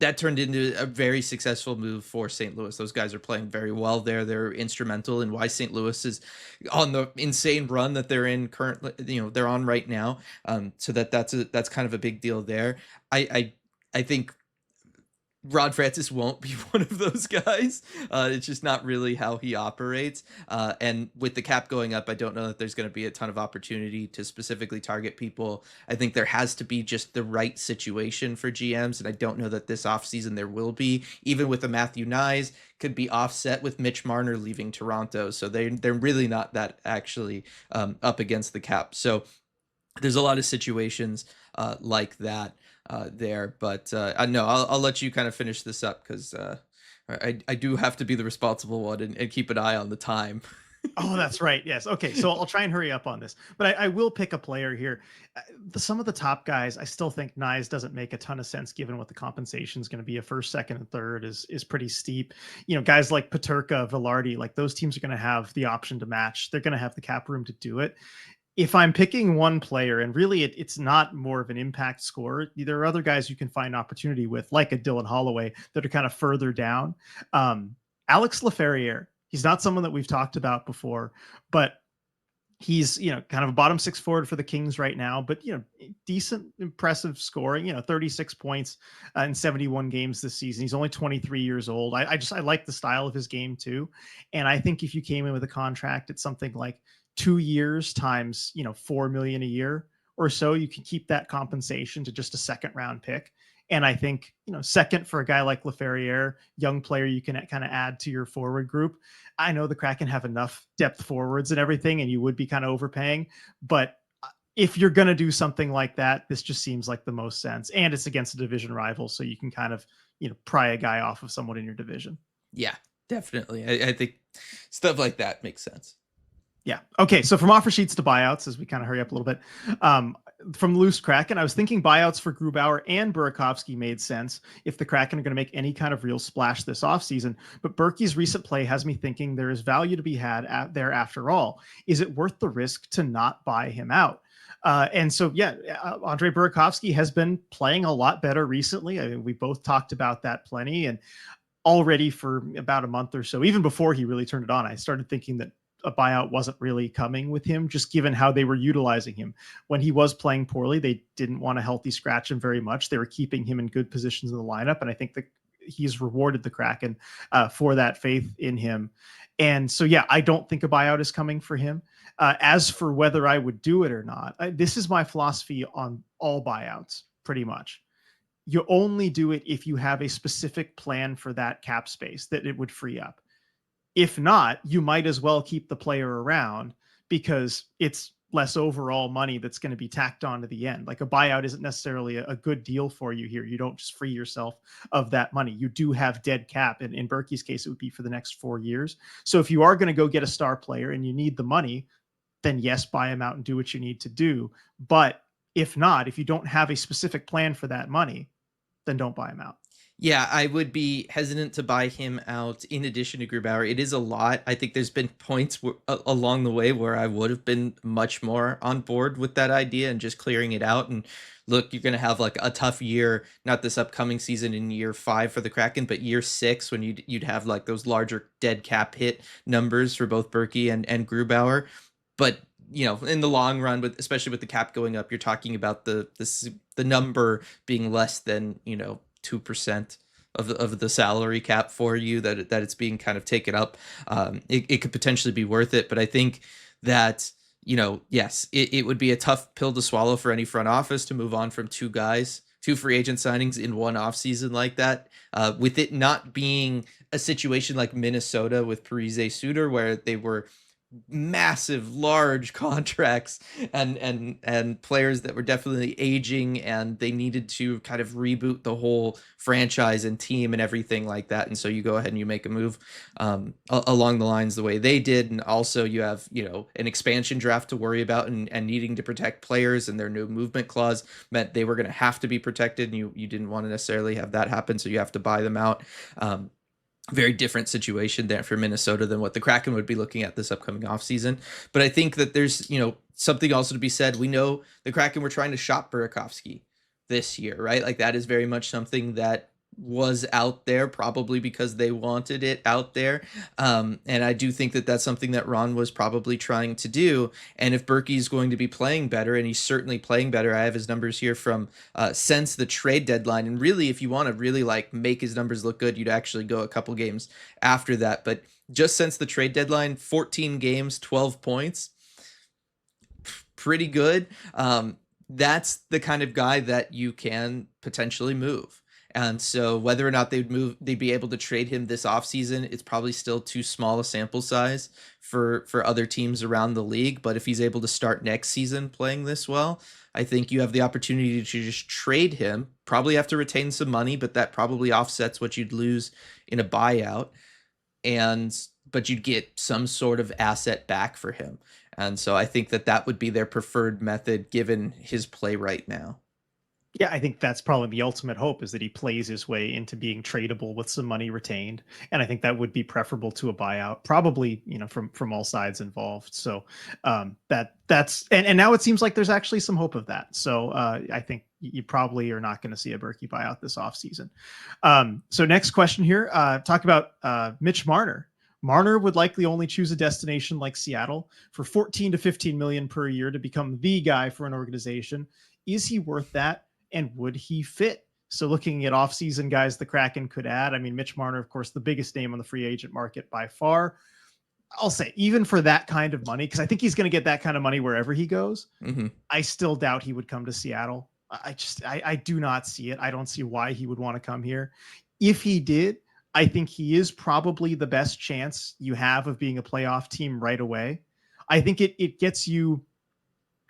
that turned into a very successful move for St. Louis. Those guys are playing very well there. They're instrumental in why St. Louis is on the insane run that they're in currently, they're on right now. So that's kind of a big deal there. I think Rod Francis won't be one of those guys. It's just not really how he operates. And with the cap going up, I don't know that there's going to be a ton of opportunity to specifically target people. I think there has to be just the right situation for GMs, and I don't know that this offseason there will be. Even with the Matthew Nyes, could be offset with Mitch Marner leaving Toronto. So they're really not that actually up against the cap. So there's a lot of situations like that there, but no, I'll let you kind of finish this up because I do have to be the responsible one and keep an eye on the time. Oh, that's right. Yes. Okay. So I'll try and hurry up on this, but I will pick a player here. Some of the top guys, I still think Nyes doesn't make a ton of sense given what the compensation is going to be. A first, second, and third is pretty steep. Guys like Paterka, Velarde, like those teams are going to have the option to match. They're going to have the cap room to do it. If I'm picking one player, and really it's not more of an impact scorer, there are other guys you can find opportunity with, like a Dylan Holloway, that are kind of further down. Alex Laferriere, he's not someone that we've talked about before, but he's kind of a bottom 6 forward for the Kings right now, but decent, impressive scoring. 36 points in 71 games this season. He's only 23 years old. I like the style of his game too, and I think if you came in with a contract at something like 2 years times $4 million a year or so, you can keep that compensation to just a second round pick. And I think, second for a guy like Laferriere, young player you can kind of add to your forward group. I know the Kraken have enough depth forwards and everything, and you would be kind of overpaying. But if you're going to do something like that, this just seems like the most sense. And it's against a division rival, so you can kind of, pry a guy off of someone in your division. Yeah, definitely. I think stuff like that makes sense. Yeah. Okay. So from offer sheets to buyouts, as we kind of hurry up a little bit, from Loose Kraken, I was thinking buyouts for Grubauer and Burakovsky made sense if the Kraken are going to make any kind of real splash this offseason. But Berkey's recent play has me thinking there is value to be had there after all. Is it worth the risk to not buy him out? And so, Andre Burakovsky has been playing a lot better recently. I mean, we both talked about that plenty. And already for about a month or so, even before he really turned it on, I started thinking that a buyout wasn't really coming with him, just given how they were utilizing him. When he was playing poorly, they didn't want to healthy scratch him very much. They were keeping him in good positions in the lineup. And I think that he's rewarded the Kraken for that faith in him. And so, I don't think a buyout is coming for him. As for whether I would do it or not, this is my philosophy on all buyouts, pretty much. You only do it if you have a specific plan for that cap space that it would free up. If not, you might as well keep the player around because it's less overall money that's going to be tacked on to the end. Like a buyout isn't necessarily a good deal for you here. You don't just free yourself of that money. You do have dead cap. And in Berkey's case, it would be for the next 4 years. So if you are going to go get a star player and you need the money, then yes, buy him out and do what you need to do. But if not, if you don't have a specific plan for that money, then don't buy him out. Yeah, I would be hesitant to buy him out in addition to Grubauer. It is a lot. I think there's been points along the way where I would have been much more on board with that idea and just clearing it out. And look, you're going to have like a tough year, not this upcoming season in year 5 for the Kraken, but year 6 when you'd have like those larger dead cap hit numbers for both Berkey and Grubauer. But in the long run, with especially with the cap going up, you're talking about the number being less than 2% of the salary cap for you, that it's being kind of taken up. It could potentially be worth it, but I think that yes, it would be a tough pill to swallow for any front office to move on from two free agent signings in one offseason like that. With it not being a situation like Minnesota with Parise Suter, where they were massive large contracts and players that were definitely aging, and they needed to kind of reboot the whole franchise and team and everything like that, and so you go ahead and you make a move along the lines the way they did. And also you have an expansion draft to worry about, and needing to protect players, and their no movement clause meant they were going to have to be protected, and you didn't want to necessarily have that happen, so you have to buy them out. Very different situation there for Minnesota than what the Kraken would be looking at this upcoming offseason. But I think that there's, something also to be said. We know the Kraken were trying to shop Burakovsky this year, right? Like that is very much something that was out there, probably because they wanted it out there. And I do think that that's something that Ron was probably trying to do. And if Berkey's going to be playing better, and he's certainly playing better, I have his numbers here from since the trade deadline. And really, if you want to really like make his numbers look good, you'd actually go a couple games after that. But just since the trade deadline, 14 games, 12 points, pretty good. That's the kind of guy that you can potentially move. And so whether or not they'd be able to trade him this offseason, it's probably still too small a sample size for other teams around the league. But if he's able to start next season playing this well, I think you have the opportunity to just trade him. Probably have to retain some money, but that probably offsets what you'd lose in a buyout. But you'd get some sort of asset back for him. And so I think that would be their preferred method given his play right now. Yeah, I think that's probably the ultimate hope, is that he plays his way into being tradable with some money retained. And I think that would be preferable to a buyout, probably, from all sides involved. So that's and now it seems like there's actually some hope of that. So I think you probably are not going to see a Berkey buyout this offseason. So next question here, talk about Mitch Marner. Marner would likely only choose a destination like Seattle for 14 to 15 million per year to become the guy for an organization. Is he worth that? And would he fit? So looking at offseason guys the Kraken could add, I mean, Mitch Marner, of course, the biggest name on the free agent market by far. I'll say even for that kind of money, because I think he's going to get that kind of money wherever he goes. Mm-hmm. I still doubt he would come to Seattle. I do not see it. I don't see why he would want to come here. If he did, I think he is probably the best chance you have of being a playoff team right away. I think it gets you,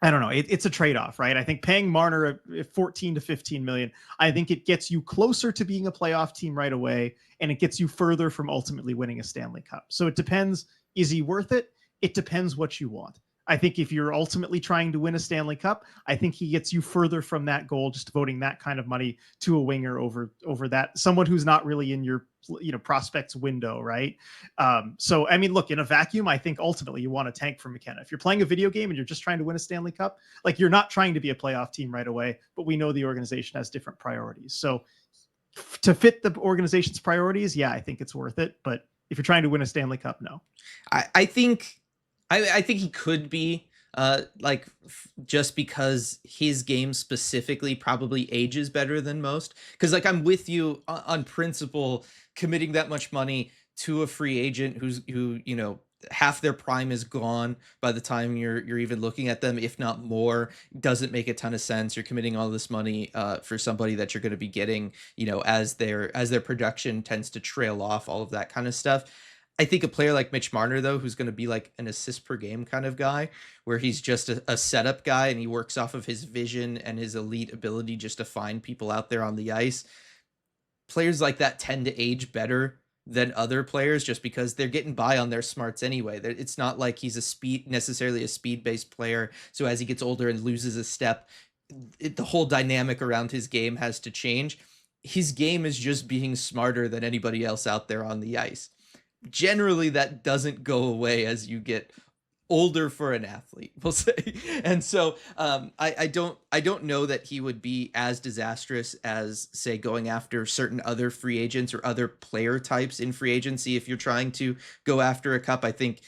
I don't know. It's a trade-off, right? I think paying Marner 14 to 15 million, I think it gets you closer to being a playoff team right away, and it gets you further from ultimately winning a Stanley Cup. So it depends. Is he worth it? It depends what you want. I think if you're ultimately trying to win a Stanley Cup, I think he gets you further from that goal, just devoting that kind of money to a winger over that, someone who's not really in your prospects window, right? So I mean, look, in a vacuum, I think ultimately you want to tank for McKenna. If you're playing a video game and you're just trying to win a Stanley Cup, like, you're not trying to be a playoff team right away, but we know the organization has different priorities. So to fit the organization's priorities, yeah, I think it's worth it. But if you're trying to win a Stanley Cup, no. I think he could be, just because his game specifically probably ages better than most. Because I'm with you on principle, committing that much money to a free agent who half their prime is gone by the time you're even looking at them, if not more, doesn't make a ton of sense. You're committing all this money for somebody that you're going to be getting, as their production tends to trail off, all of that kind of stuff. I think a player like Mitch Marner, though, who's going to be like an assist per game kind of guy, where he's just a setup guy and he works off of his vision and his elite ability just to find people out there on the ice. Players like that tend to age better than other players, just because they're getting by on their smarts anyway. It's not like he's necessarily a speed-based player. So as he gets older and loses a step, the whole dynamic around his game has to change. His game is just being smarter than anybody else out there on the ice. Generally, that doesn't go away as you get older for an athlete, we'll say. And so I don't know that he would be as disastrous as, say, going after certain other free agents or other player types in free agency. If you're trying to go after a cup, I think,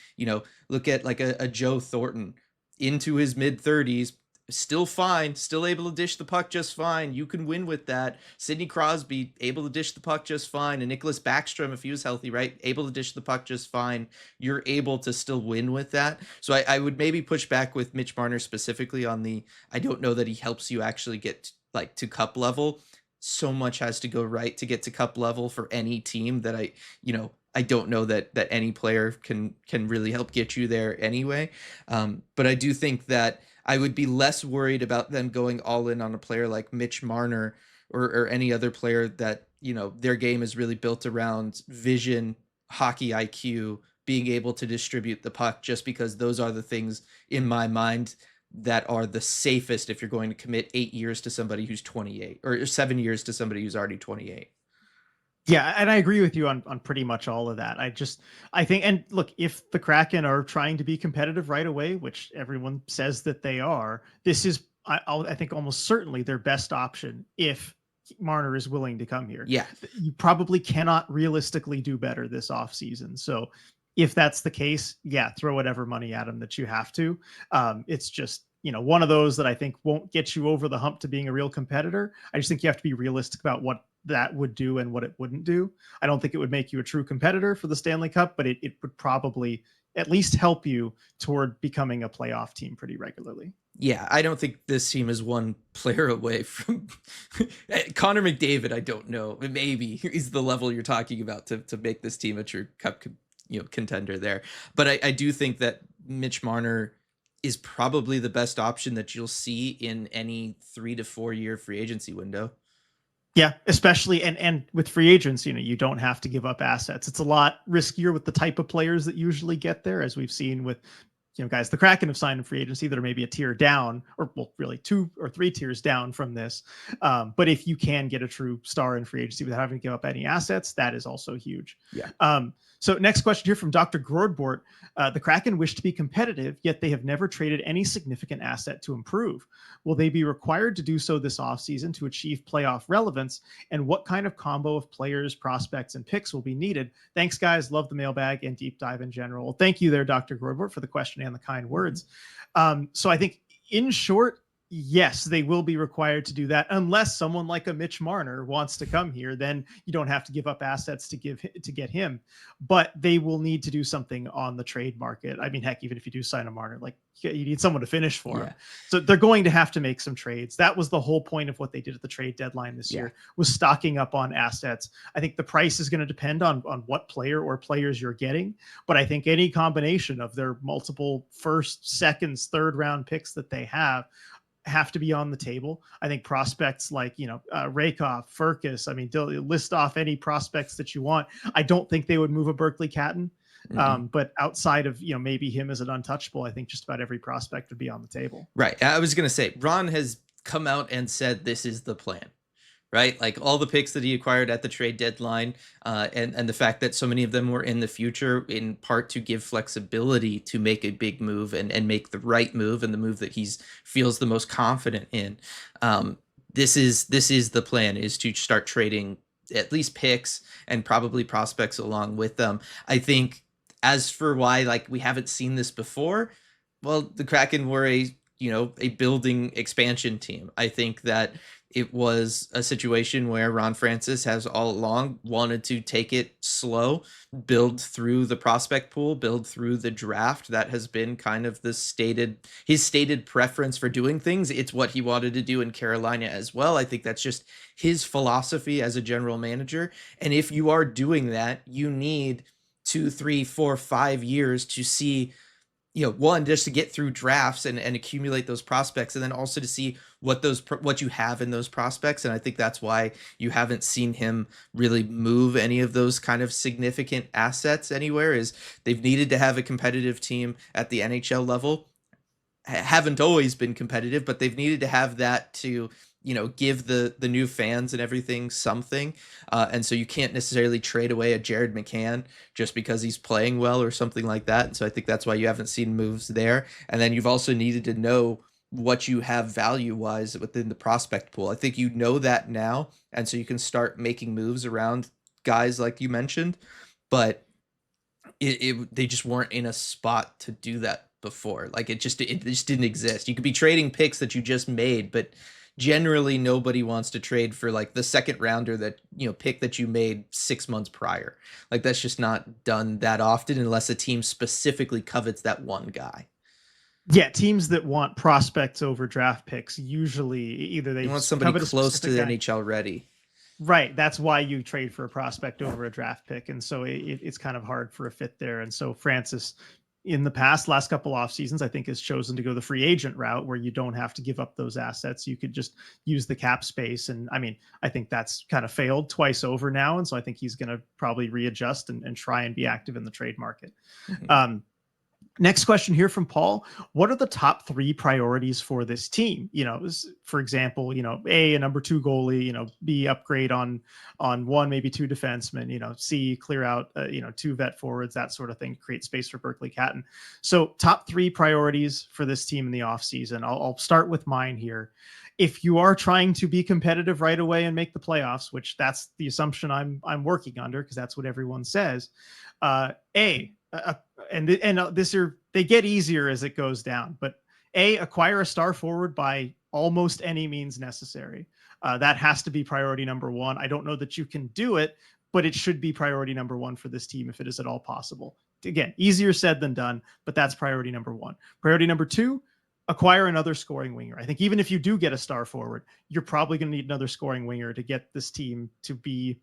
look at like a Joe Thornton. into his mid 30s, still fine, still able to dish the puck just fine. You can win with that. Sidney Crosby able to dish the puck just fine, and Nicholas Backstrom, if he was healthy, right, able to dish the puck just fine. You're able to still win with that. So I would maybe push back with Mitch Marner specifically on the, I don't know that he helps you actually get like to cup level. So much has to go right to get to cup level for any team that I don't know that any player can really help get you there anyway. But I do think that I would be less worried about them going all in on a player like Mitch Marner or any other player that, their game is really built around vision, hockey IQ, being able to distribute the puck, just because those are the things in my mind that are the safest if you're going to commit 8 years to somebody who's 28 or 7 years to somebody who's already 28. Yeah, and I agree with you on pretty much all of that. I think, and look, if the Kraken are trying to be competitive right away, which everyone says that they are, this is I think almost certainly their best option if Marner is willing to come here. Yeah. You probably cannot realistically do better this offseason. So if that's the case, yeah, throw whatever money at him that you have to. It's just, one of those that I think won't get you over the hump to being a real competitor. I just think you have to be realistic about what that would do and what it wouldn't do. I don't think it would make you a true competitor for the Stanley Cup, but it would probably at least help you toward becoming a playoff team pretty regularly. Yeah, I don't think this team is one player away from Connor McDavid. I don't know. Maybe he's the level you're talking about to make this team a true cup contender there. But I do think that Mitch Marner is probably the best option that you'll see in any 3 to 4 year free agency window. Yeah, especially and with free agents, you don't have to give up assets. It's a lot riskier with the type of players that usually get there, as we've seen with guys the Kraken have signed in free agency that are maybe a tier down, or well, really 2 or 3 tiers down from this. But if you can get a true star in free agency without having to give up any assets, that is also huge. Yeah. So next question here from Dr. Grodbort. The Kraken wish to be competitive, yet they have never traded any significant asset to improve. Will they be required to do so this offseason to achieve playoff relevance? And what kind of combo of players, prospects, and picks will be needed? Thanks, guys. Love the mailbag and deep dive in general. Thank you there, Dr. Grodbort, for the question and the kind words. So I think, in short, yes, they will be required to do that unless someone like a Mitch Marner wants to come here. Then you don't have to give up assets to get him, but they will need to do something on the trade market. I mean, heck, even if you do sign a Marner, like you need someone to finish for him. So they're going to have to make some trades. That was the whole point of what they did at the trade deadline this year, was stocking up on assets. I think the price is going to depend on what player or players you're getting, but I think any combination of their multiple first, seconds, third round picks that they have to be on the table. I think prospects like, Rakoff, Furcus, I mean, list off any prospects that you want. I don't think they would move a Berkeley Catton. But outside of, maybe him as an untouchable, I think just about every prospect would be on the table. Right. I was going to say, Ron has come out and said this is the plan, right? Like all the picks that he acquired at the trade deadline, and the fact that so many of them were in the future, in part to give flexibility to make a big move and make the right move, and the move that he feels the most confident in. This is the plan, is to start trading at least picks and probably prospects along with them. I think as for why, like, we haven't seen this before, well, the Kraken were a building expansion team. I think that it was a situation where Ron Francis has all along wanted to take it slow, build through the prospect pool, build through the draft. That has been kind of his stated preference for doing things. It's what he wanted to do in Carolina as well. I think that's just his philosophy as a general manager. And if you are doing that, you need 2, 3, 4, 5 years to see, one, just to get through drafts and accumulate those prospects, and then also to see what you have in those prospects. And I think that's why you haven't seen him really move any of those kind of significant assets anywhere, is they've needed to have a competitive team at the NHL level. Haven't always been competitive, but they've needed to have that to give the new fans and everything something. And so you can't necessarily trade away a Jared McCann just because he's playing well or something like that. And so I think that's why you haven't seen moves there. And then you've also needed to know what you have value-wise within the prospect pool. I think you know that now, and so you can start making moves around guys like you mentioned, but they just weren't in a spot to do that before. Like it just didn't exist. You could be trading picks that you just made, but generally nobody wants to trade for like the second rounder that, pick that you made 6 months prior. Like that's just not done that often unless a team specifically covets that one guy. Yeah, teams that want prospects over draft picks usually either You they want somebody covet a close to specific the guy. NHL ready. Right. That's why you trade for a prospect over a draft pick. And so it's kind of hard for a fit there. And so Francis, in the last couple off seasons, I think has chosen to go the free agent route where you don't have to give up those assets. You could just use the cap space. And I mean, I think that's kind of failed twice over now. And so I think he's going to probably readjust and try and be active in the trade market. Mm-hmm. Next question here from Paul. What are the top 3 priorities for this team? For example, A, a number 2 goalie, B, upgrade on 1, maybe 2 defensemen, C, clear out, 2 vet forwards, that sort of thing, create space for Berkeley Catton. So top 3 priorities for this team in the offseason. I'll start with mine here. If you are trying to be competitive right away and make the playoffs, which that's the assumption I'm working under because that's what everyone says, this year they get easier as it goes down, but acquire a star forward by almost any means necessary. That has to be priority number 1. I don't know that you can do it, but it should be priority number 1 for this team if it is at all possible. Again, easier said than done, but that's priority number 1. Priority number 2, acquire another scoring winger. I think even if you do get a star forward, you're probably going to need another scoring winger to get this team to be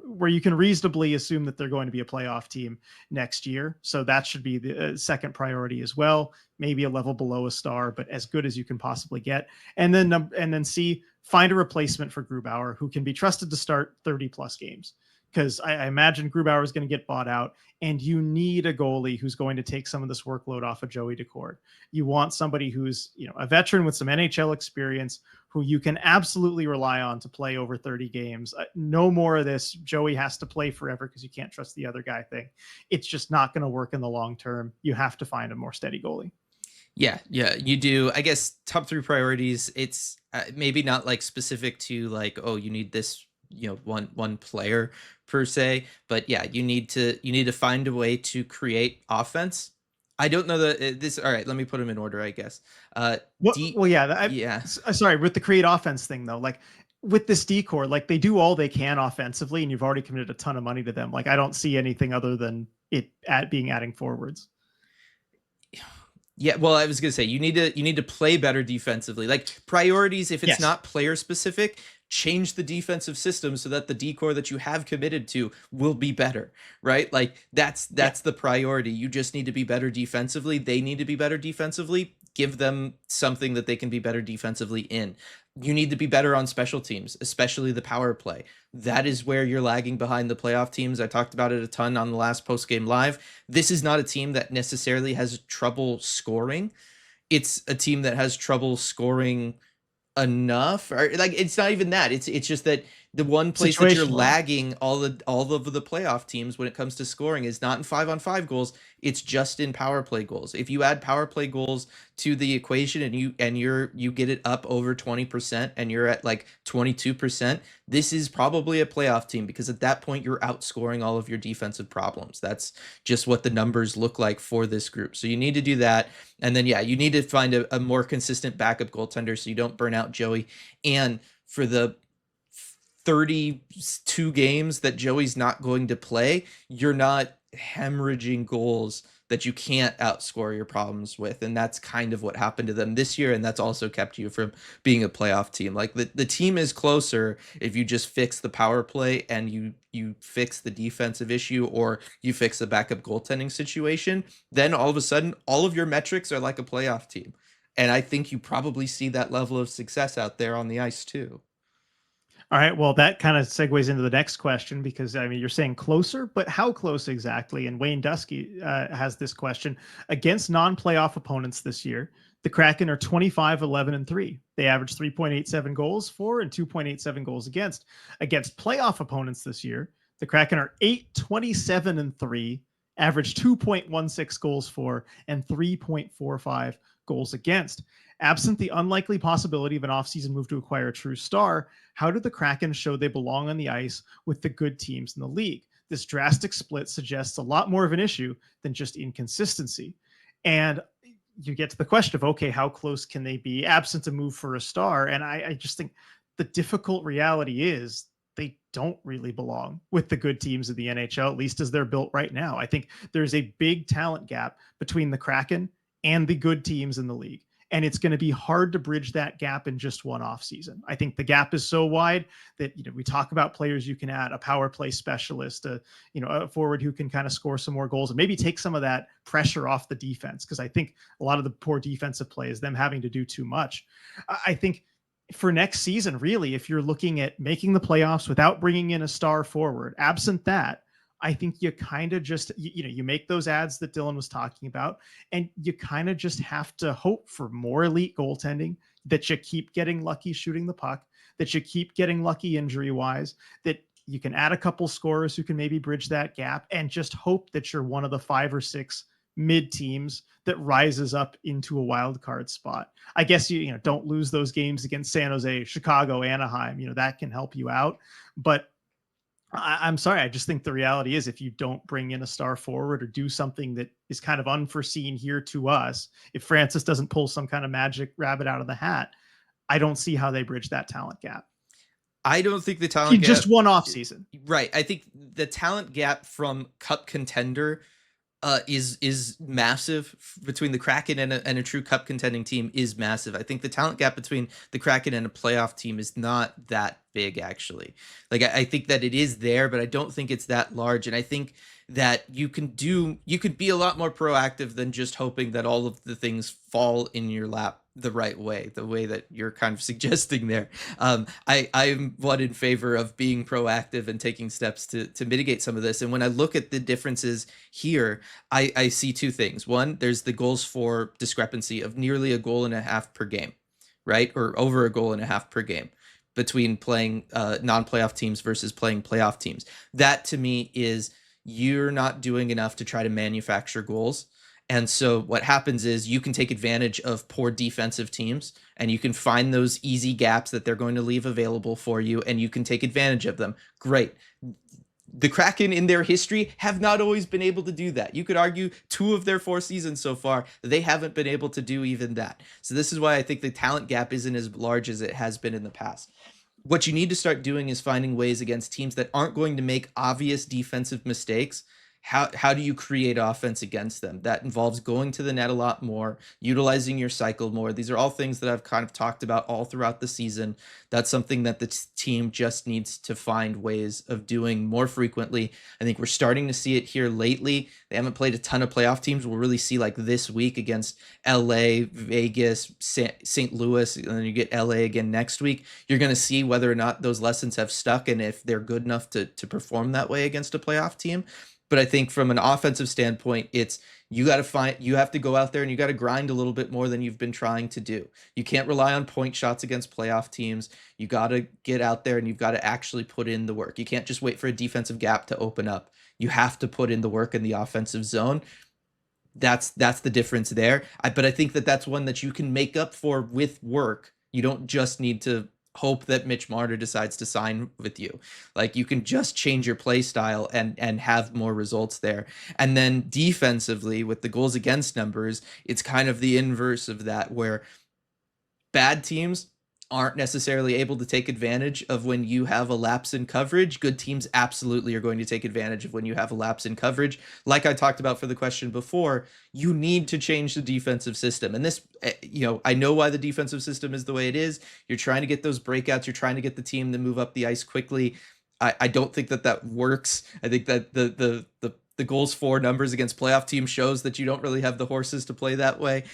where you can reasonably assume that they're going to be a playoff team next year. So that should be the second priority as well. Maybe a level below a star, but as good as you can possibly get. And then C, find a replacement for Grubauer who can be trusted to start 30 plus games. Because I imagine Grubauer is going to get bought out, and you need a goalie who's going to take some of this workload off of Joey Daccord. You want somebody who's a veteran with some NHL experience who you can absolutely rely on to play over 30 games. No more of this Joey has to play forever because you can't trust the other guy thing. It's just not going to work in the long term. You have to find a more steady goalie. Yeah, you do. I guess top 3 priorities. It's maybe not like specific to like, oh, you need this, one player per se, but yeah, you need to find a way to create offense. I don't know that this. All right, let me put them in order, I guess. Yeah. Sorry, with the create offense thing though, like with this decor, like they do all they can offensively, and you've already committed a ton of money to them. Like I don't see anything other than it adding forwards. Yeah, well, I was gonna say you need to play better defensively. Like priorities, if it's not player specific, change the defensive system so that the decor that you have committed to will be better, right? Like that's the priority. You just need to be better defensively. They need to be better defensively. Give them something that they can be better defensively in. You need to be better on special teams, especially the power play. That is where you're lagging behind the playoff teams. I talked about it a ton on the last post game live. This is not a team that necessarily has trouble scoring. It's a team that has trouble scoring enough, or like it's not even that. It's just that the one place that you're lagging all of the playoff teams when it comes to scoring is not in 5-on-5 goals. It's just in power play goals. If you add power play goals to the equation and you get it up over 20% and you're at like 22%, this is probably a playoff team because at that point you're outscoring all of your defensive problems. That's just what the numbers look like for this group. So you need to do that. And then, you need to find a more consistent backup goaltender so you don't burn out Joey. And for the 32 games that Joey's not going to play, you're not hemorrhaging goals that you can't outscore your problems with. And that's kind of what happened to them this year. And that's also kept you from being a playoff team. Like the team is closer if you just fix the power play and you fix the defensive issue or you fix the backup goaltending situation. Then all of a sudden, all of your metrics are like a playoff team. And I think you probably see that level of success out there on the ice too. All right. Well, that kind of segues into the next question because I mean, you're saying closer, but how close exactly? And Wayne Dusky has this question against non-playoff opponents this year. The Kraken are 25, 11, and 3. They average 3.87 goals for and 2.87 goals against. Against playoff opponents this year, the Kraken are 8, 27, and 3, average 2.16 goals for and 3.45 goals against. Absent the unlikely possibility of an offseason move to acquire a true star, how do the Kraken show they belong on the ice with the good teams in the league? This drastic split suggests a lot more of an issue than just inconsistency. And you get to the question of, okay, how close can they be absent a move for a star? And I just think the difficult reality is they don't really belong with the good teams of the NHL, at least as they're built right now. I think there's a big talent gap between the Kraken and the good teams in the league. And it's going to be hard to bridge that gap in just one offseason. I think the gap is so wide that, we talk about players you can add, a power play specialist, a forward who can kind of score some more goals and maybe take some of that pressure off the defense. Cause I think a lot of the poor defensive play is them having to do too much. I think for next season, really, if you're looking at making the playoffs without bringing in a star forward, absent that, I think you kind of just, you make those ads that Dylan was talking about, and you kind of just have to hope for more elite goaltending, that you keep getting lucky shooting the puck, that you keep getting lucky injury wise, that you can add a couple scorers who can maybe bridge that gap, and just hope that you're one of the 5 or 6 mid teams that rises up into a wild card spot. I guess you don't lose those games against San Jose, Chicago, Anaheim. That can help you out, but I'm sorry. I just think the reality is if you don't bring in a star forward or do something that is kind of unforeseen here to us, if Francis doesn't pull some kind of magic rabbit out of the hat, I don't see how they bridge that talent gap. I don't think the talent in gap just one off season. Right. I think the talent gap from cup contender is massive between the Kraken and a true cup contending team is massive. I think the talent gap between the Kraken and a playoff team is not that big, actually. Like, I think that it is there, but I don't think it's that large. And I think that you could be a lot more proactive than just hoping that all of the things fall in your lap the right way, the way that you're kind of suggesting there. I'm one in favor of being proactive and taking steps to mitigate some of this. And when I look at the differences here, I see two things. One, there's the goals for discrepancy of nearly a goal and a half per game, right? Or over a goal and a half per game between playing non-playoff teams versus playing playoff teams. That to me is you're not doing enough to try to manufacture goals. And so what happens is you can take advantage of poor defensive teams and you can find those easy gaps that they're going to leave available for you and you can take advantage of them. Great. The Kraken in their history have not always been able to do that. You could argue 2 of their 4 seasons so far, they haven't been able to do even that. So this is why I think the talent gap isn't as large as it has been in the past. What you need to start doing is finding ways against teams that aren't going to make obvious defensive mistakes. How do you create offense against them? That involves going to the net a lot more, utilizing your cycle more. These are all things that I've kind of talked about all throughout the season. That's something that the team just needs to find ways of doing more frequently. I think we're starting to see it here lately. They haven't played a ton of playoff teams. We'll really see like this week against LA, Vegas, St. Louis, and then you get LA again next week. You're going to see whether or not those lessons have stuck and if they're good enough to perform that way against a playoff team. But I think from an offensive standpoint, it's you have to go out there and you got to grind a little bit more than you've been trying to do. You can't rely on point shots against playoff teams. You got to get out there and you've got to actually put in the work. You can't just wait for a defensive gap to open up. You have to put in the work in the offensive zone. That's the difference there. But I think that that's one that you can make up for with work. You don't just need to hope that Mitch Marner decides to sign with you. Like you can just change your play style and have more results there. And then defensively with the goals against numbers, it's kind of the inverse of that where bad teams aren't necessarily able to take advantage of when you have a lapse in coverage. Good teams absolutely are going to take advantage of when you have a lapse in coverage. Like I talked about for the question before, you need to change the defensive system. And this, I know why the defensive system is the way it is. You're trying to get those breakouts. You're trying to get the team to move up the ice quickly. I don't think that works. I think that the goals for numbers against playoff teams shows that you don't really have the horses to play that way.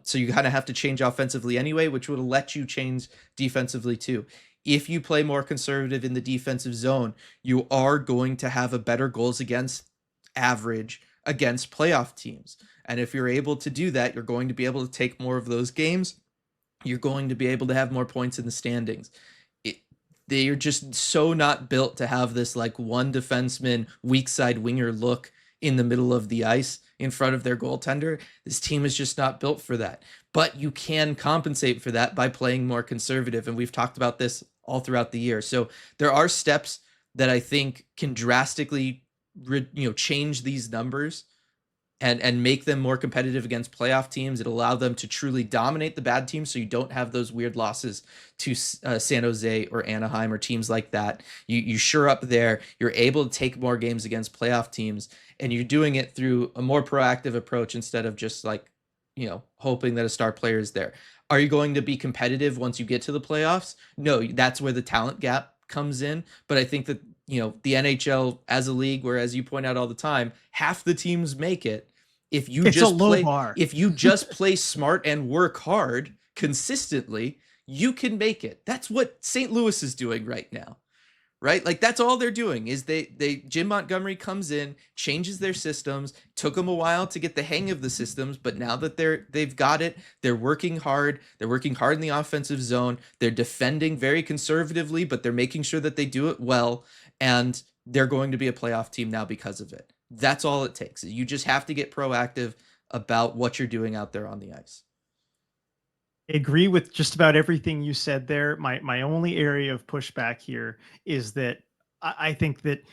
So you kind of have to change offensively anyway, which would let you change defensively too. If you play more conservative in the defensive zone, you are going to have a better goals against average against playoff teams. And if you're able to do that, you're going to be able to take more of those games. You're going to be able to have more points in the standings. They are just so not built to have this like one defenseman weak side winger look in the middle of the ice in front of their goaltender. This team is just not built for that. But you can compensate for that by playing more conservative. And we've talked about this all throughout the year. So there are steps that I think can drastically change these numbers and make them more competitive against playoff teams. It allowed them to truly dominate the bad teams, so you don't have those weird losses to San Jose or Anaheim or teams like that. You shore up there. You're able to take more games against playoff teams, and you're doing it through a more proactive approach instead of just like, hoping that a star player is there. Are you going to be competitive once you get to the playoffs? No, that's where the talent gap comes in. But I think that, the NHL as a league, where, as you point out all the time, half the teams make it. It's a low bar. If you just play smart and work hard consistently, you can make it. That's what St. Louis is doing right now. Right? Like, that's all they're doing is Jim Montgomery comes in, changes their systems. Took them a while to get the hang of the systems, but now that they've got it, they're working hard. They're working hard in the offensive zone. They're defending very conservatively, but they're making sure that they do it well, and they're going to be a playoff team now because of it. That's all it takes. You just have to get proactive about what you're doing out there on the ice. I agree with just about everything you said there. My only area of pushback here is that I think that,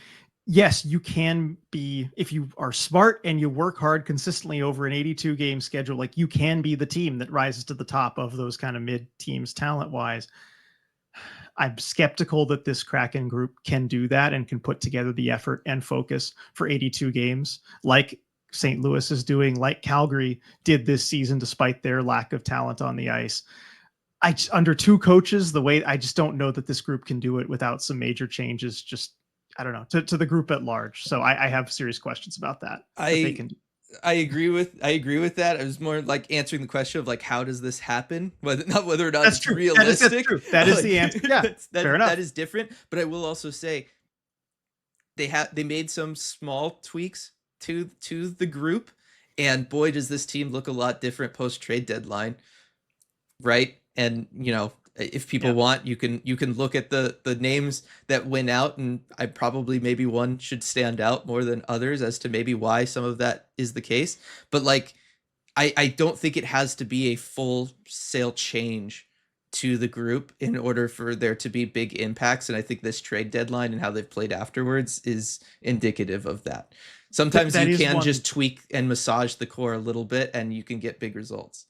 yes, you can be, if you are smart and you work hard consistently over an 82 game schedule, like, you can be the team that rises to the top of those kind of mid teams talent wise. I'm skeptical that this Kraken group can do that and can put together the effort and focus for 82 games like St. Louis is doing, like Calgary did this season, despite their lack of talent on the ice. Under two coaches, I just don't know that this group can do it without some major changes. Just, I don't know, to the group at large. So I have serious questions about that. I agree with that. I was more like answering the question of like, how does this happen? Not whether or not it's realistic. That's true. That is the answer. Yeah, fair enough. That is different. But I will also say they made some small tweaks to the group, and boy, does this team look a lot different post trade deadline, right? And if people want, you can look at the names that went out, and I probably maybe one should stand out more than others as to maybe why some of that is the case. But like, I don't think it has to be a full sale change to the group in order for there to be big impacts. And I think this trade deadline and how they've played afterwards is indicative of that. Sometimes you can just tweak and massage the core a little bit and you can get big results.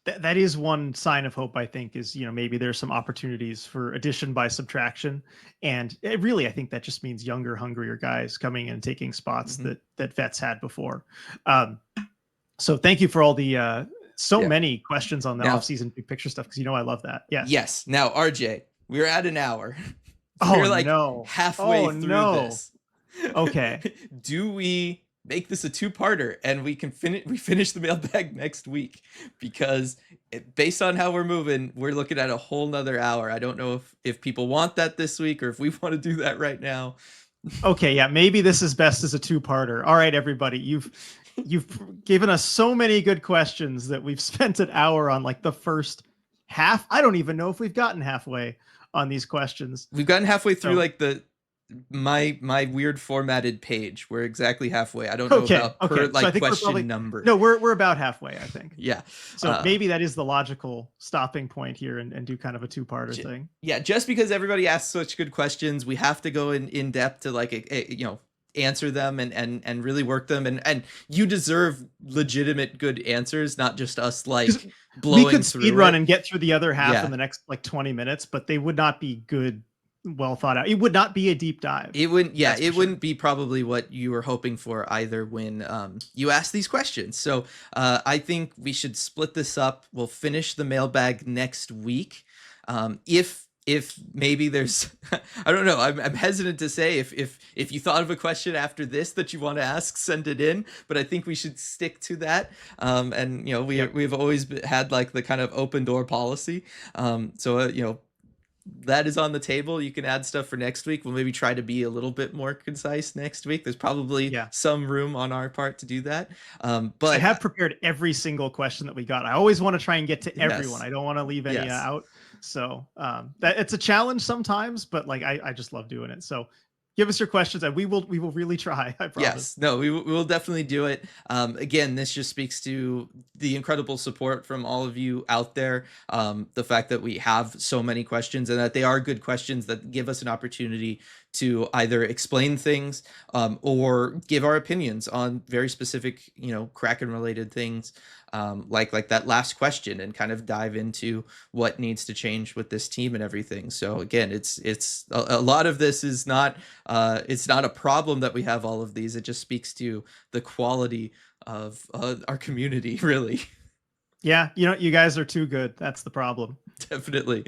That is one sign of hope, I think, is, maybe there's some opportunities for addition by subtraction. And really, I think that just means younger, hungrier guys coming in and taking spots that vets had before. So thank you for all the many questions on the offseason big picture stuff, because I love that. Yes. Now, RJ, we're at an hour. We're halfway through this. Okay. Do we make this a two-parter and we finish the mailbag next week? Because based on how we're moving, we're looking at a whole nother hour. I don't know if people want that this week or if we want to do that right now. Okay, yeah, maybe this is best as a two-parter. All right, everybody, you've given us so many good questions that we've spent an hour on like the first half. I don't even know if we've gotten halfway on these questions. We've gotten halfway through like my weird formatted page. We're exactly halfway. I don't know about question number. No, we're about halfway, I think. Yeah. So maybe that is the logical stopping point here and do kind of a two-parter thing. Yeah, just because everybody asks such good questions, we have to go in depth to like answer them and really work them, and you deserve legitimate good answers, not just us like blowing we could through speed run and get through the other half in the next like 20 minutes, but they would not be good, well thought out. It would not be a deep dive. It wouldn't be probably what you were hoping for either when you asked these questions. So I think we should split this up. We'll finish the mailbag next week. If maybe there's, I don't know, I'm hesitant to say if you thought of a question after this that you want to ask, send it in, but I think we should stick to that. And we've always had like the kind of open door policy. So that is on the table. You can add stuff for next week. We'll maybe try to be a little bit more concise next week. There's probably some room on our part to do that. But I have prepared every single question that we got. I always want to try and get to everyone. I don't want to leave any out. So that it's a challenge sometimes, but like I just love doing it. So give us your questions and we will really try. I promise. Yes, no, we will definitely do it. Again, this just speaks to the incredible support from all of you out there. The fact that we have so many questions and that they are good questions that give us an opportunity to either explain things or give our opinions on very specific, Kraken related things, like that last question, and kind of dive into what needs to change with this team and everything. So again, it's a lot of this is not it's not a problem that we have all of these. It just speaks to the quality of our community, really. Yeah, you guys are too good. That's the problem. Definitely.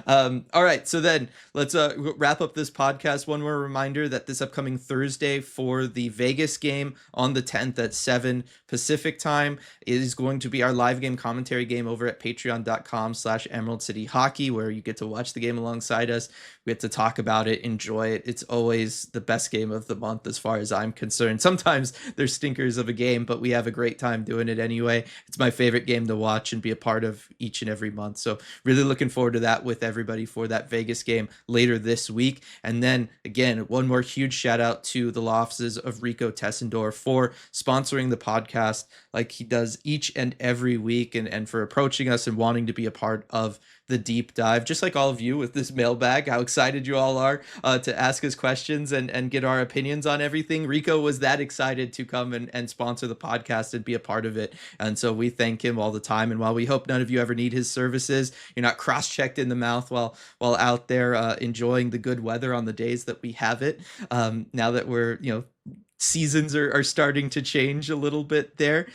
All right, so then let's wrap up this podcast. One more reminder that this upcoming Thursday for the Vegas game on the 10th at 7 Pacific time is going to be our live game commentary game over at patreon.com/Emerald City Hockey, where you get to watch the game alongside us. We get to talk about it, enjoy it. It's always the best game of the month as far as I'm concerned. Sometimes there's stinkers of a game, but we have a great time doing it anyway. It's my favorite game to watch and be a part of each and every month. So really looking forward to that with everybody for that Vegas game later this week. And then again, one more huge shout out to the law offices of Rico Tessendorf for sponsoring the podcast like he does each and every week, and for approaching us and wanting to be a part of the deep dive, just like all of you with this mailbag. How excited you all are to ask us questions and get our opinions on everything. Rico was that excited to come and sponsor the podcast and be a part of it. And so we thank him all the time. And while we hope none of you ever need his services, you're not cross-checked in the mouth while out there enjoying the good weather on the days that we have it. Now that we're, seasons are starting to change a little bit there.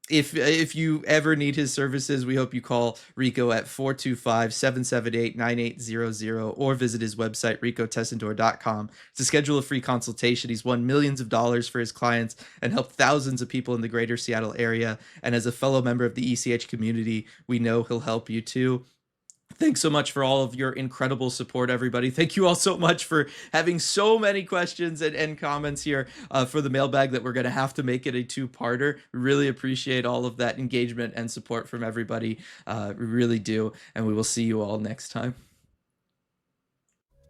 If you ever need his services, we hope you call Rico at 425-778-9800 or visit his website, ricotessendor.com, to schedule a free consultation. He's won millions of dollars for his clients and helped thousands of people in the greater Seattle area. And as a fellow member of the ECH community, we know he'll help you too. Thanks so much for all of your incredible support, everybody. Thank you all so much for having so many questions and comments here for the mailbag that we're going to have to make it a two-parter. We really appreciate all of that engagement and support from everybody. We really do. And we will see you all next time.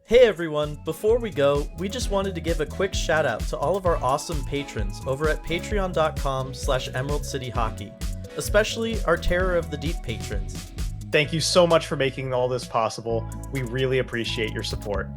Hey everyone, before we go, we just wanted to give a quick shout out to all of our awesome patrons over at patreon.com/Emerald City Hockey, especially our Terror of the Deep patrons. Thank you so much for making all this possible. We really appreciate your support.